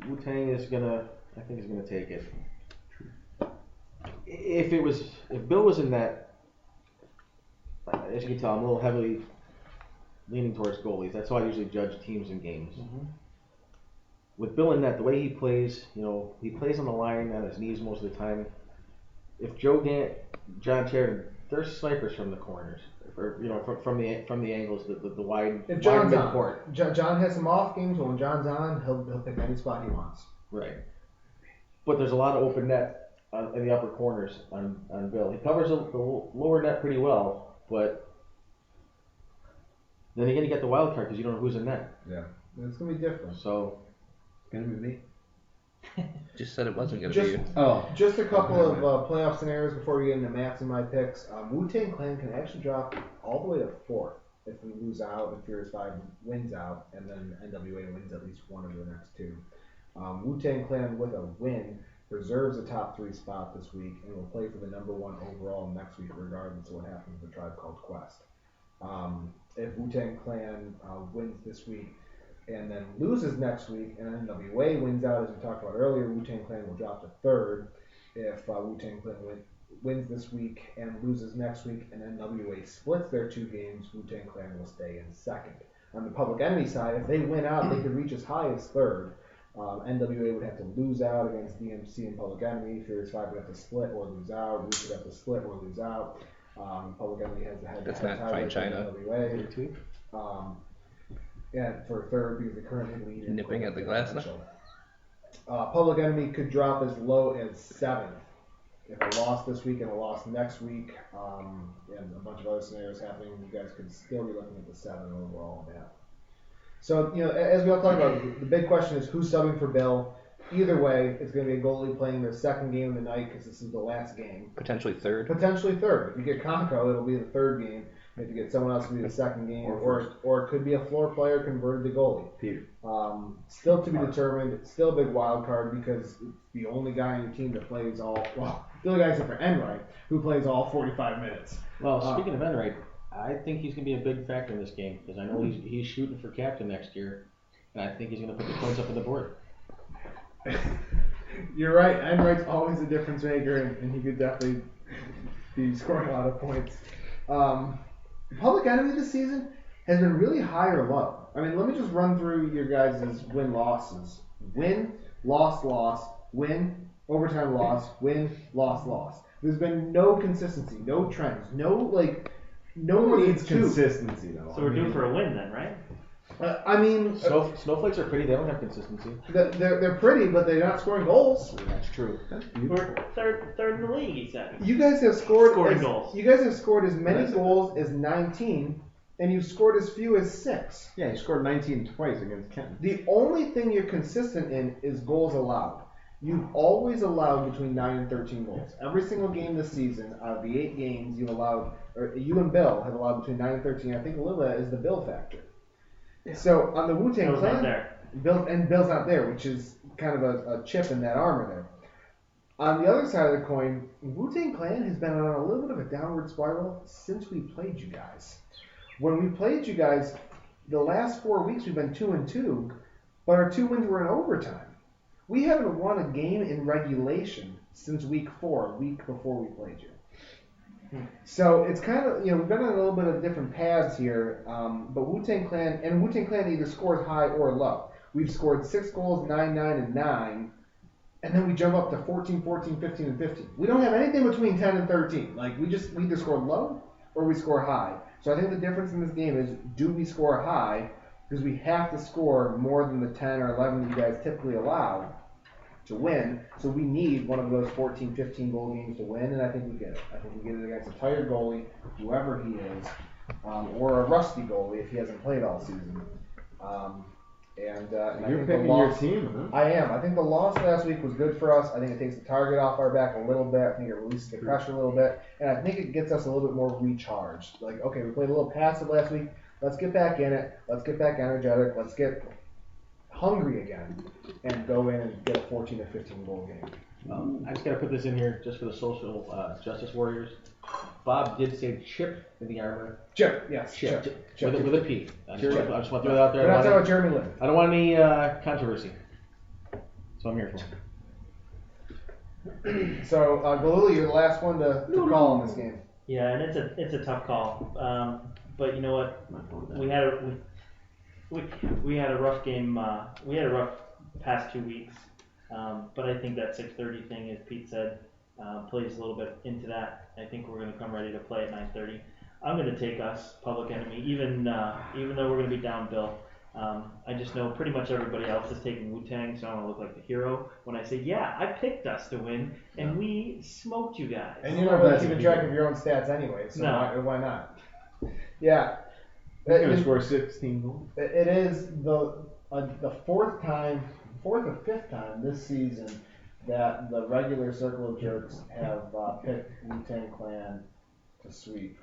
Wu-Tang is I think he's gonna take it. If Bill was in that, as you can tell, I'm a little heavily leaning towards goalies. That's how I usually judge teams and games. Mm-hmm. With Bill in that, the way he plays, he plays on the line on his knees most of the time. If John Sheridan, there's snipers from the corners, or from the angles, the wide, If John's wide on, midcourt. John has some off games, but when John's on, he'll pick any spot he wants. Right. But there's a lot of open net in the upper corners on Bill. He covers the lower net pretty well, but then again, you get the wild card because you don't know who's in net. Yeah, it's gonna be different. So It's gonna be me. Just said it wasn't going to be you. Just a couple of playoff scenarios before we get into Matt's and my picks. Wu-Tang Clan can actually drop all the way to 4th if we lose out, if Furious 5 wins out, and then NWA wins at least one of the next 2. Wu-Tang Clan with a win preserves a top 3 spot this week and will play for the number 1 overall next week regardless of what happens with the Tribe Called Quest. If Wu-Tang Clan wins this week and then loses next week and NWA wins out, as we talked about earlier, Wu-Tang Clan will drop to 3rd. If Wu-Tang Clan wins this week and loses next week and NWA splits their 2 games, Wu-Tang Clan will stay in 2nd. On the Public Enemy side, if they win out, they could reach as high as 3rd. NWA would have to lose out against DMC and Public Enemy. Furious 5 would have to split or lose out. Root would have to split or lose out. Public Enemy has the head. That's not Fight China. NWA. And for 3rd, because they currently lead. Nipping at the glass now? Public Enemy could drop as low as 7th. If a loss this week and a loss next week, and a bunch of other scenarios happening, you guys could still be looking at the 7 overall now. So, as we all talk about, the big question is who's subbing for Bill. Either way, it's going to be a goalie playing their 2nd game of the night because this is the last game. Potentially 3rd. Potentially 3rd. If you get Conco, it'll be the 3rd game. If you get someone else, it'll be the 2nd game. Or it could be a floor player converted to goalie. Peter. Still to be determined. It's still a big wild card because it's the only guy on your team that plays the only guy except for Enright who plays all 45 minutes. Well, speaking of Enright, I think he's going to be a big factor in this game because I know he's shooting for captain next year, and I think he's going to put the points up on the board. You're right. Enright's always a difference maker, and he could definitely be scoring a lot of points. Public Enemy this season has been really high or low. I mean, let me just run through your guys' win-losses. Win, loss, win, overtime loss, win, loss. There's been no consistency, no trends, no more than 2. Consistency though. So we're due for a win then, right? Snowflakes are pretty. They don't have consistency. They're pretty, but they're not scoring goals. That's true. We're third in the league, he said. You guys have scored goals. You guys have scored as many goals as 19, and you've scored as few as 6. Yeah, you scored 19 twice against Kenton. The only thing you're consistent in is goals allowed. You've always allowed between 9 and 13 goals. Every single game this season, out of the 8 games, you and Bill have allowed between 9 and 13. I think a little bit is the Bill factor. Yeah. So on the Wu-Tang Clan, Bill's not there, which is kind of a chip in that armor there. On the other side of the coin, Wu-Tang Clan has been on a little bit of a downward spiral since we played you guys. When we played you guys, the last 4 weeks we've been 2-2, but our 2 wins were in overtime. We haven't won a game in regulation since week 4, a week before we played you. So it's kind of, we've been on a little bit of different paths here, but Wu-Tang Clan either scores high or low. We've scored 6 goals, 9, and 9, and then we jump up to 14, 15, and 15. We don't have anything between 10 and 13. We either score low or we score high. So I think the difference in this game is, do we score high because we have to score more than the 10 or 11 you guys typically allow to win. So we need one of those 14, 15 goal games to win, and I think we get it. I think we get it against a tired goalie, whoever he is, or a rusty goalie if he hasn't played all season. And I You're think picking the loss, your team, huh? I am. I think the loss last week was good for us. I think it takes the target off our back a little bit. I think it releases the pressure a little bit. And I think it gets us a little bit more recharged. Like, okay, we played a little passive last week. Let's get back in it. Let's get back energetic. Let's get hungry again and go in and get a 14 to 15 goal game. I just got to put this in here just for the social justice warriors. Bob did say chip in the armor. Chip, yes. Chip. Chip. With a P. I just want to throw that out there. We're not talking about Jeremy Lin. I don't want any controversy. That's what I'm here for. So, Galuli, you're the last one to call on this game. Yeah, and it's a tough call. But you know what? We had a rough game. We had a rough past 2 weeks. But I think that 6:30 thing, as Pete said, plays a little bit into that. I think we're going to come ready to play at 9:30. I'm going to take us, Public Enemy, even though we're going to be down Bill. I just know pretty much everybody else is taking Wu-Tang, so I want to look like the hero when I say, yeah, I picked us to win, and we smoked you guys. And you're not really keeping track of your own stats anyway, so why not? Yeah. He's going to score 16 goals. It is the fourth or fifth time this season that the regular Circle of Jerks have picked Wu-Tang Clan to sweep.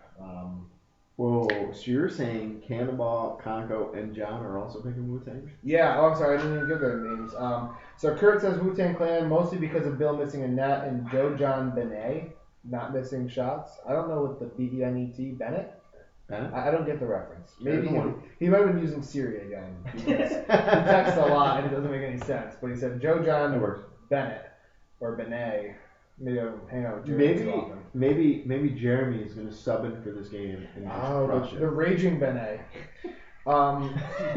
Whoa, so you're saying Cannonball, Conco, and John are also picking Wu-Tang? Yeah, I'm sorry, I didn't even give their names. So Kurt says Wu-Tang Clan mostly because of Bill missing a net and Joe John Benet not missing shots. I don't know what the B-E-N-E-T, Bennett? I don't get the reference. Maybe he might have been using Siri again. Because he texts a lot and it doesn't make any sense. But he said Joe John Bennett or Benet. Maybe I don't hang out with Jeremy too often. Maybe Jeremy is going to sub in for this game and just crush it. The raging Benet. He's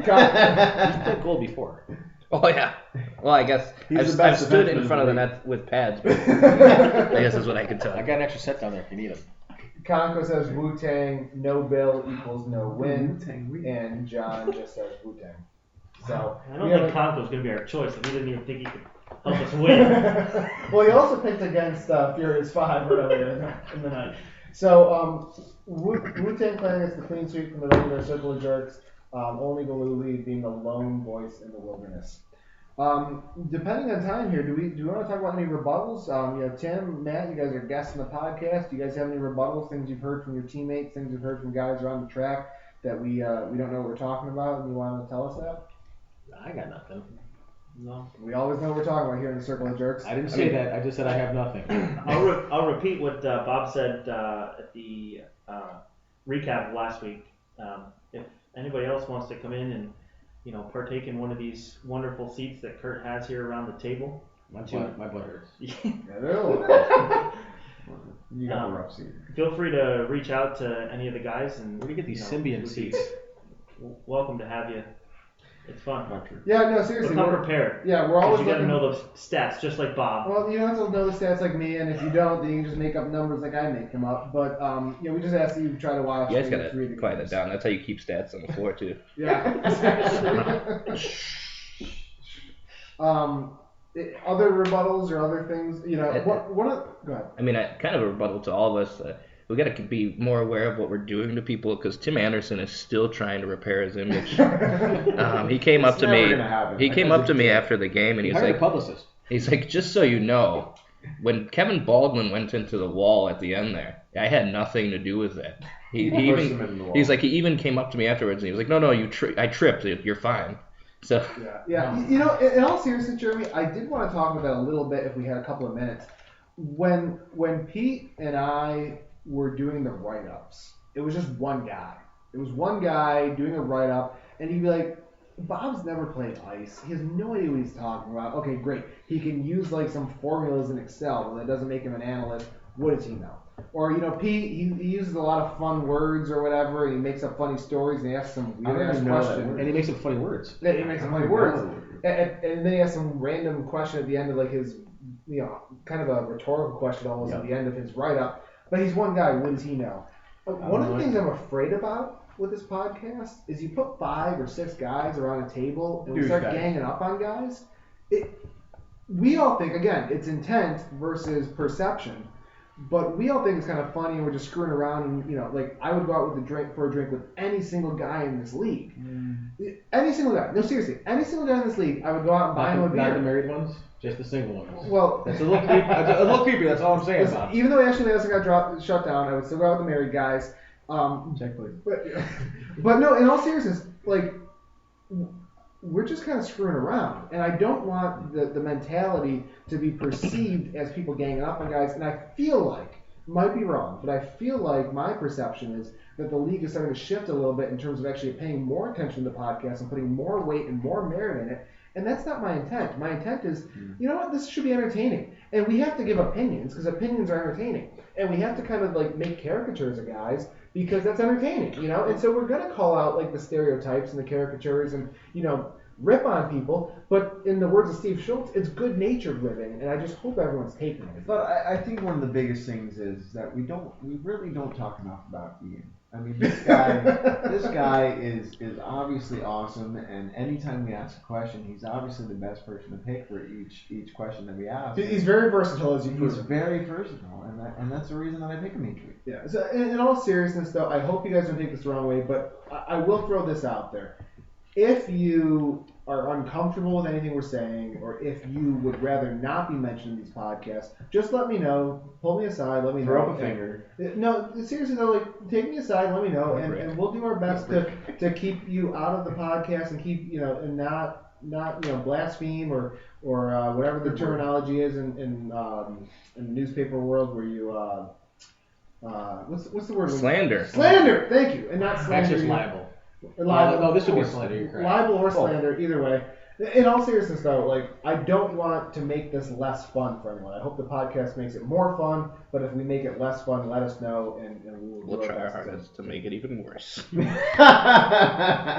played goal before. Oh yeah. Well, I guess I've stood in front of the net with pads, but I guess that's what I could tell. I got an extra set down there if you need them. Conco says Wu-Tang, no bill equals no win, and John just says Wu-Tang. So I don't think Conco's going to be our choice, and he didn't even think he could help us win. Well, he also picked against Furious 5 earlier in the night. So Wu-Tang Clan gets the clean sweep from the regular Circle of Jerks, only Galuli being the lone voice in the wilderness. Depending on time here, do we want to talk about any rebuttals? Tim, Matt, you guys are guests on the podcast. Do you guys have any rebuttals? Things you've heard from your teammates? Things you've heard from guys around the track that we don't know what we're talking about, and you want to tell us that? I got nothing. No. We always know what we're talking about here in the Circle of Jerks. I didn't say that. I just said I have nothing. I'll repeat what Bob said at the recap of last week. If anybody else wants to come in and partake in one of these wonderful seats that Kurt has here around the table. My butt hurts. You got a rough seat. Feel free to reach out to any of the guys and. Where do you get these Symbian seats? Welcome to have you. It's fun. Yeah, no, seriously. But come prepared. Yeah, we're always you got to know those stats, just like Bob. Well, you don't have to know the stats like me, and if you don't, then you can just make up numbers like I make them up. But we just ask that you try to watch. You guys gotta quiet it down. That's how you keep stats on the floor too. Yeah. Other rebuttals or other things, go ahead. I mean, kind of a rebuttal to all of us. We got to be more aware of what we're doing to people because Tim Anderson is still trying to repair his image. He came up to me. He came up to me after the game and he was like, publicist. He's like, just so you know, when Kevin Baldwin went into the wall at the end there, I had nothing to do with that. He even came up to me afterwards and he was like, no, I tripped. You're fine. So yeah. In all seriousness, Jeremy, I did want to talk about that a little bit if we had a couple of minutes. When Pete and I were doing the write-ups, it was just one guy. It was one guy doing a write-up, and he'd be like, Bob's never played ice. He has no idea what he's talking about. Okay, great. He can use some formulas in Excel, but that doesn't make him an analyst. What does he know? Or, Pete, he uses a lot of fun words or whatever, and he makes up funny stories, and he asks some weird-ass questions. And he makes up funny words. Yeah, he makes up funny words. And then he asks some random question at the end of, his, kind of a rhetorical question almost at the end of his write-up. But he's one guy. What does he know? One of the things I'm afraid about with this podcast is you put 5 or 6 guys around a table and we start ganging up on guys. We all think, again, it's intent versus perception. But we all think it's kind of funny and we're just screwing around and, you know, like I would go out with a drink with any single guy in this league. Any single guy. No, seriously. Any single guy in this league, I would go out and buy him a beer. Not the married ones? Just the single ones? Well, it's a little creepy. A little creepy, that's all I'm saying about it. Even though Ashley Madison got shut down, I would still go out with the married guys. Check, please. But no, in all seriousness, like, we're just kind of screwing around. And I don't want the mentality to be perceived as people ganging up on guys. And I feel like, might be wrong, but I feel like my perception is that the league is starting to shift a little bit in terms of actually paying more attention to the podcast and putting more weight and more merit in it. And that's not my intent. My intent is, you know what, this should be entertaining. And we have to give opinions because opinions are entertaining. And we have to kind of like make caricatures of guys because that's entertaining, you know? And so we're going to call out like the stereotypes and the caricatures and, you know, rip on people. But in the words of Steve Schultz, it's good-natured living. And I just hope everyone's taking it. But I think one of the biggest things is that we really don't talk enough about Ian. I mean, this guy is obviously awesome, and anytime we ask a question, he's obviously the best person to pick for each question that we ask. He's very versatile, as you put it. He's very versatile, and that's the reason that I pick him each week. Yeah. So in all seriousness, though, I hope you guys don't take this the wrong way, but I will throw this out there. If you are uncomfortable with anything we're saying, or if you would rather not be mentioned in these podcasts, just let me know. Pull me aside. Let me know. Throw up a finger. No, seriously though, like take me aside. Let me know, and we'll do our best to keep you out of the podcast and keep and not blaspheme or whatever the terminology is in the newspaper world where you what's the word? Slander. Slander. Thank you, and not slander. That's just libel. Libel. No, this would be slander. You're correct. Libel or slander, either way. In all seriousness, though, like I don't want to make this less fun for anyone. I hope the podcast makes it more fun. But if we make it less fun, let us know, and we'll try our hardest to make it even worse.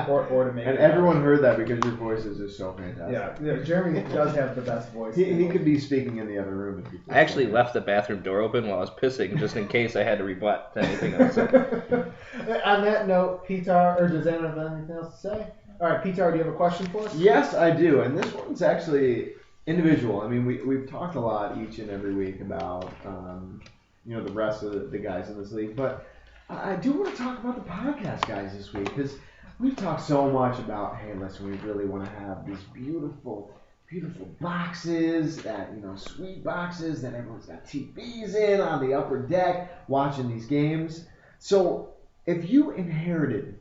or to make. And everyone heard that because your voice is just so fantastic. Yeah, Jeremy does have the best voice. He could be speaking in the other room. If I actually left the bathroom door open while I was pissing, just in case I had to rebut to anything else. On that note, Pitar, or does anyone have anything else to say? All right, Pitar, do you have a question for us? Yes, I do, and this one's actually individual. I mean, we've talked a lot each and every week about the rest of the guys in this league, but I do want to talk about the podcast guys this week because we've talked so much about, hey, listen, we really want to have these beautiful boxes, that sweet boxes that everyone's got TVs in on the upper deck watching these games. So if you inherited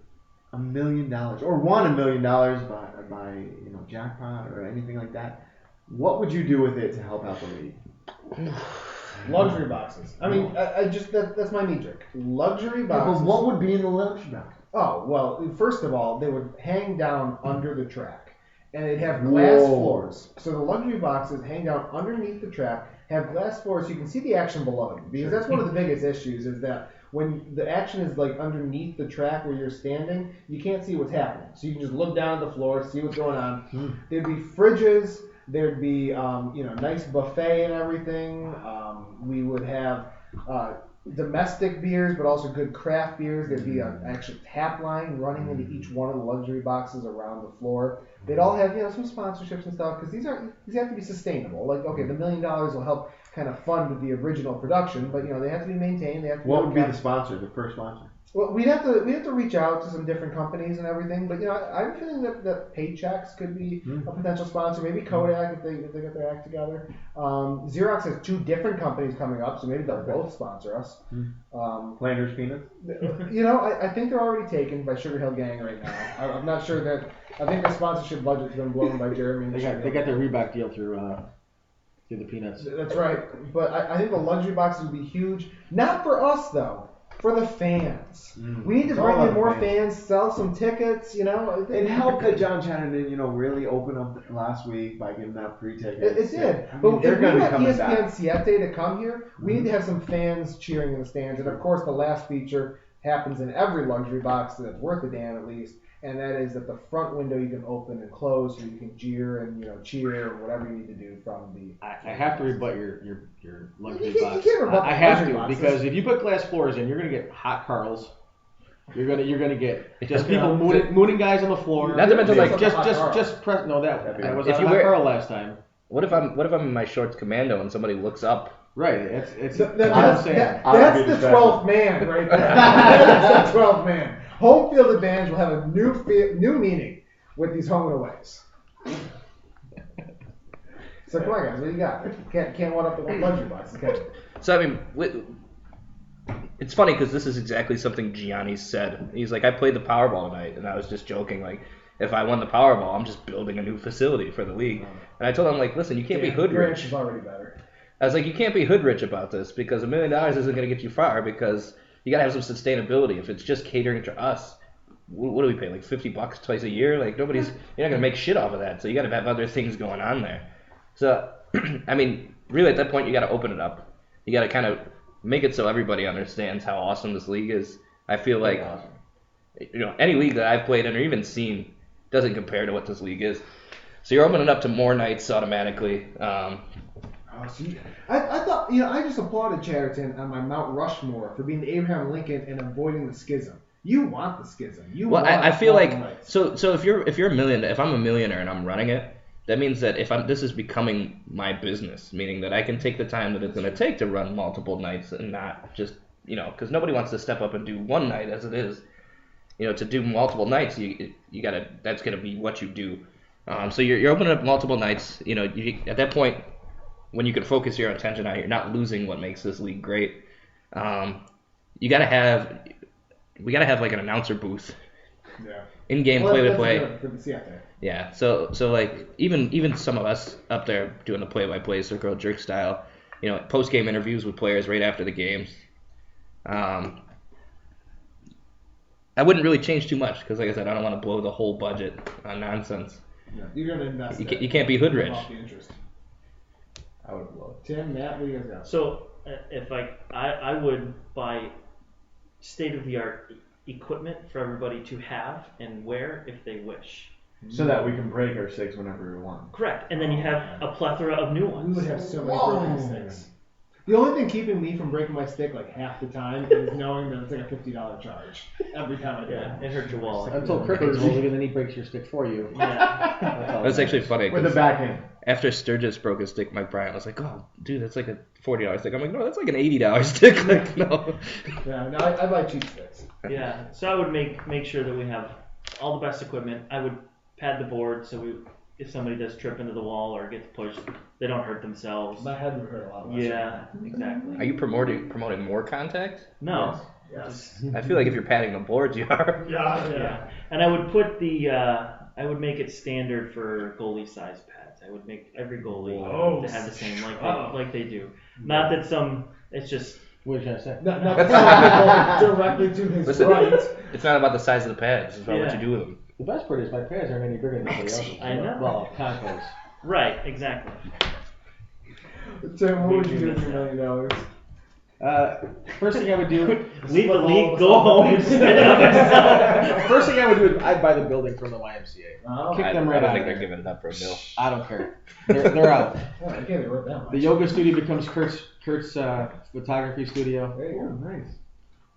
$1 million or won $1 million by jackpot or anything like that, what would you do with it to help out the league? Luxury boxes. I mean, I just that's my knee jerk. Luxury boxes. Yeah, but what would be in the luxury box? Oh well, first of all, they would hang down under the track, and they'd have glass floors. So the luxury boxes hang down underneath the track, have glass floors, so you can see the action below you. Because that's one of the biggest issues is that when the action is like underneath the track where you're standing, you can't see what's happening. So you can just look down at the floor, see what's going on. There'd be fridges. There'd be nice buffet and everything. We would have domestic beers, but also good craft beers. There'd be an actual tap line running into each one of the luxury boxes around the floor. They'd all have some sponsorships and stuff because these have to be sustainable. Like the $1 million will help kind of fund the original production, but they have to be maintained. They have to what would be the sponsor, the first sponsor? Well, we'd have to reach out to some different companies and everything, but I'm feeling that Paychex could be a potential sponsor. Maybe Kodak if they get their act together. Xerox has 2 different companies coming up, so maybe they'll both sponsor us. Flanders Peanuts. I think they're already taken by Sugar Hill Gang right now. I'm not sure that. I think the sponsorship budget's been blown by Jeremy. They got their Reebok deal through the Peanuts. That's right, but I think the luxury boxes would be huge. Not for us though. For the fans. We need to bring in more fans, sell some tickets, It helped that John Chatterton, really opened up last week by giving out free tickets. It did. But if we want ESPN Siete to come here, we need to have some fans cheering in the stands. And, of course, the last feature happens in every luxury box that's worth a damn at least. And that is that the front window you can open and close, so you can jeer and cheer or whatever you need to do from the. I have to rebut your luxury box. You can't rebut I have luxury to boxes. because if you put glass floors in, you're going to get hot Carls. You're gonna get just people mooning guys on the floor. Not to mention, like, just press. No, that was If on you Hot wear- Carl last time. What if I'm in my shorts commando and somebody looks up? Right. It's. That's saying. that's the 12th man right there. That's the 12th man. Home field advantage will have a new meaning with these home and aways. So come on, guys, what do you got? Can't one up the luxury box. Okay. So I mean, it's funny because this is exactly something Gianni said. He's like, I played the Powerball tonight, and I was just joking, like, if I won the Powerball, I'm just building a new facility for the league. And I told him, like, listen, you can't be hood Ranch rich. is already better. I was like, you can't be hood rich about this because $1 million isn't going to get you far because you got to have some sustainability. If it's just catering to us, what do we pay, like $50 twice a year? Like, you're not going to make shit off of that. So you got to have other things going on there. So, I mean, really at that point, you got to open it up. You got to kind of make it so everybody understands how awesome this league is. I feel like, any league that I've played in or even seen doesn't compare to what this league is. So you're opening up to more nights automatically. I thought, I just applauded Chatterton on my Mount Rushmore for being the Abraham Lincoln and avoiding the schism. You want the schism. I feel like nights. so if you're a millionaire, if I'm a millionaire and I'm running it, that means that this is becoming my business, meaning that I can take the time that it's going to take to run multiple nights and not just because nobody wants to step up and do one night as it is. To do multiple nights, you gotta. That's gonna be what you do. So you're opening up multiple nights. At that point, when you can focus your attention out, you're not losing what makes this league great. We gotta have like an announcer booth. Yeah. In-game play-by-play. Yeah. So like even some of us up there doing the play-by-play circle jerk style, post-game interviews with players right after the games. I wouldn't really change too much because, like I said, I don't want to blow the whole budget on nonsense. Yeah, you're gonna invest. You can't be hood rich. I would blow it. Tim, Matt, what do you guys got? So if I would buy state-of-the-art equipment for everybody to have and wear if they wish. So that we can break our sticks whenever we want. Correct, and then you have a plethora of new ones. We would have so many broken sticks. The only thing keeping me from breaking my stick like half the time is knowing that it's like a $50 charge every time I do it. It hurts your wallet. Until Cricket's rolling and then he breaks your stick for you. Yeah. That's actually funny. With the backhand. After Sturgis broke his stick, Mike Bryant was like, "Oh, dude, that's like a $40 stick." I'm like, "No, that's like an $80 stick." Like, no. Yeah, no, I buy cheap sticks. Yeah, so I would make sure that we have all the best equipment. I would pad the board so if somebody does trip into the wall or gets pushed, they don't hurt themselves. My head would hurt a lot less. Yeah, exactly. Are you promoting more contact? No. Yes. I feel like if you're padding the boards, you are. Yeah. And I would put I would make it standard for goalie size pads. I would make every goalie to have the same like they do. Not that it's just. What did you say? Not directly to his Listen, right. it's not about the size of the pads. It's about what you do with them. The best part is my pads aren't any bigger than anybody else's. I know. Well, Conco's. Right, exactly. Tim, what would you do with your $1 million? First thing I would do, leave the league, go home, and spend it on yourself. First thing I would do is I'd buy the building from the YMCA. Kick them right I out. don't think of they're there. giving it up for a mill. I don't care. They're out. Oh, I can't even work that much. The yoga studio becomes Kurt's photography studio. There you go. Nice.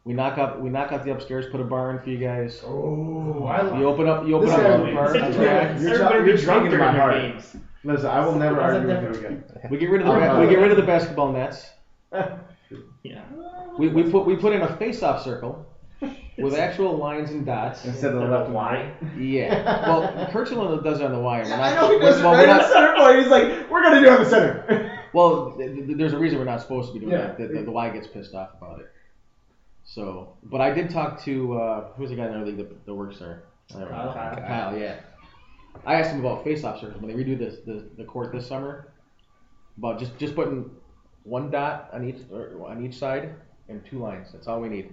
We knock out the upstairs, put a bar in for you guys. Oh, I love You open up This a guy- bar. this Yeah. Everybody be drunk in my during your heart. games. Listen, I will never How's argue that with you again. We get rid of the basketball nets. Yeah. We put in a face-off circle with actual lines and dots. Instead of the left and right. Yeah. Well, Kirchland does it on the wire. I know he does it Well, right we're in the not- center point. He's like, we're gonna do it in the center. Well, there's a reason we're not supposed to be doing Yeah. that. The Y gets pissed off about it. So, but I did talk to who's the guy in our league that works there? Kyle, yeah. I asked him about face-off circles when they redo the court this summer. About just putting one dot on each side and 2 lines. That's all we need.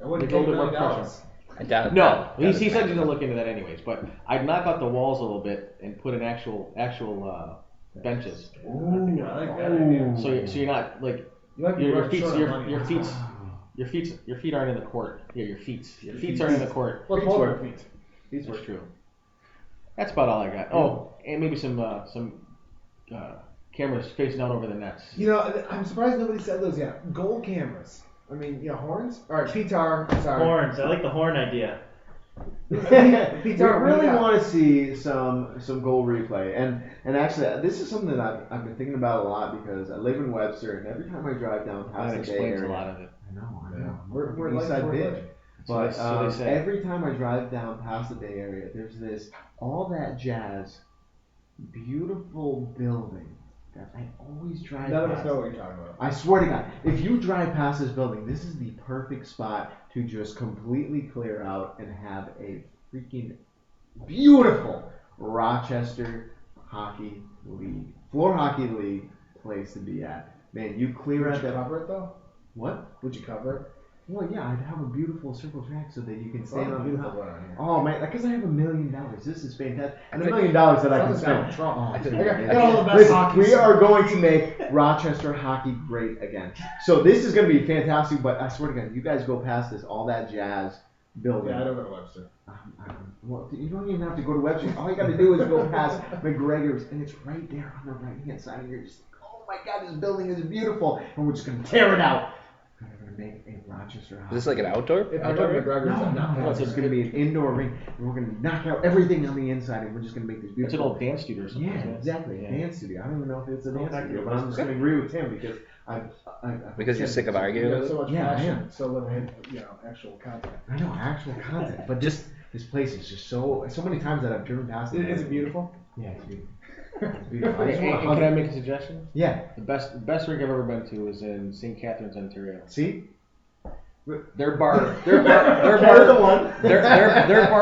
I wouldn't Make a take little bit more $1 pressure. I doubt it. No, he Doubt said it's he's gonna look into that anyways. But I'd knock out the walls a little bit and put in actual benches. Ooh, I like that idea. So you're not like You might be your running short on money. your feet aren't in the court. Yeah, your feet aren't in the court. Well, Feet both work. our feet. That's true. That's about all I got. Oh, and maybe some cameras facing out over the nets. You know, I'm surprised nobody said those yet. Goal cameras. I mean, horns. All right, Pitar. Sorry. Horns. I like the horn idea. We Pitar, really want to see some goal replay, and actually this is something that I've been thinking about a lot because I live in Webster, and every time I drive down past That the Bay explains Area, a lot of it. I know. Yeah. We're East Side bitch. But So they say. every time I drive down past the Bay Area, there's this all that jazz, beautiful building that I always drive None of past. us know what you're talking about. I swear to God, if you drive past this building, this is the perfect spot to just completely clear out and have a freaking beautiful Rochester Hockey League, floor hockey league place to be at. Man, you clear Would out you that. cover it though? What? Would you cover it? Well, yeah, I'd have a beautiful circle track so that you can stand on beautiful top. one on here. Oh man, because I have $1 million. This is fantastic, and $1 million that I can Sounds like spend. Trump. Oh, I dude. got all the best Listen, hockey we are stars. going to make Rochester hockey great again. So this is going to be fantastic. But I swear to God, you guys go past this, all that jazz building. Yeah, I don't go to Webster. Well, you don't even have to go to Webster. All you got to do is go past McGregor's, and it's right there on the right-hand side. And you're just like, oh my God, this building is beautiful, and we're just going to tear it out. And we're going to make a Rochester hockey. Is this like an outdoor? If I go outdoor to rink? McGregor's, I'm not No, it's going to be an indoor ring, and we're going to knock out everything on the inside, and we're just going to make this It's beautiful. an old dance studio or something. Yeah, isn't it? exactly. Yeah. Dance studio. I don't even know if it's a dance back to studio, your but I'm just going to agree with Tim because I've Because you're sick of arguing You with have it? so much Yeah, I passion, am. so little, actual content. I know actual content, but just this place is just so many times that I've driven past it. Is it beautiful? Yeah, it's beautiful. It's beautiful. I Okay, just and wanna can I hug it. make a suggestion? Yeah. The best rink I've ever been to was in St. Catharines, Ontario. See? Their bar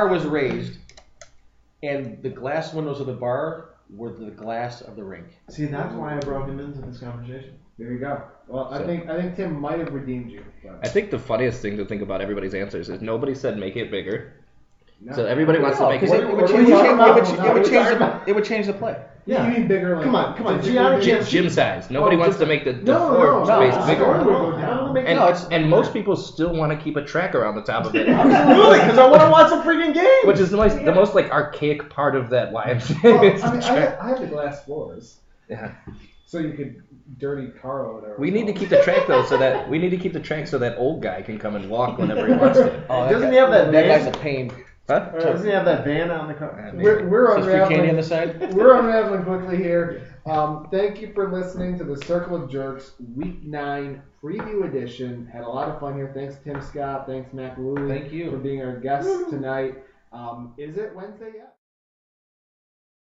was raised, and the glass windows of the bar were the glass of the rink. See, that's why I brought him into this conversation. There you go. Well, I So- think Tim might have redeemed you. But I think the funniest thing to think about everybody's answers is nobody said make it bigger. no. So everybody wants to make Because it. it would what are change we the talking game. about? It would change the play. You mean bigger? Like, Come on. physically Gianna bigger? Gym size. Nobody Oh, wants just- to make the No, floor space no, bigger. I would go down. And most people still want to keep a tracker on the top of it. Absolutely, because I want to watch some freaking game. Which is the most like archaic part of that YMCA. Well, is I the mean, track. I have the glass floors, Yeah. so you could dirty car or whatever. We need to keep the track though, so that old guy can come and walk whenever he wants to. Doesn't he have that That guy's van? a pain. Huh? Doesn't he have that van on the car? We're Says free candy on the unraveling. side. We're unraveling quickly here. Thank you for listening to the Circle of Jerks Week 9 Preview Edition. Had a lot of fun here. Thanks Tim Scott. Thanks Mac Woolley. Thank you. for being our guest tonight. Is it Wednesday yet?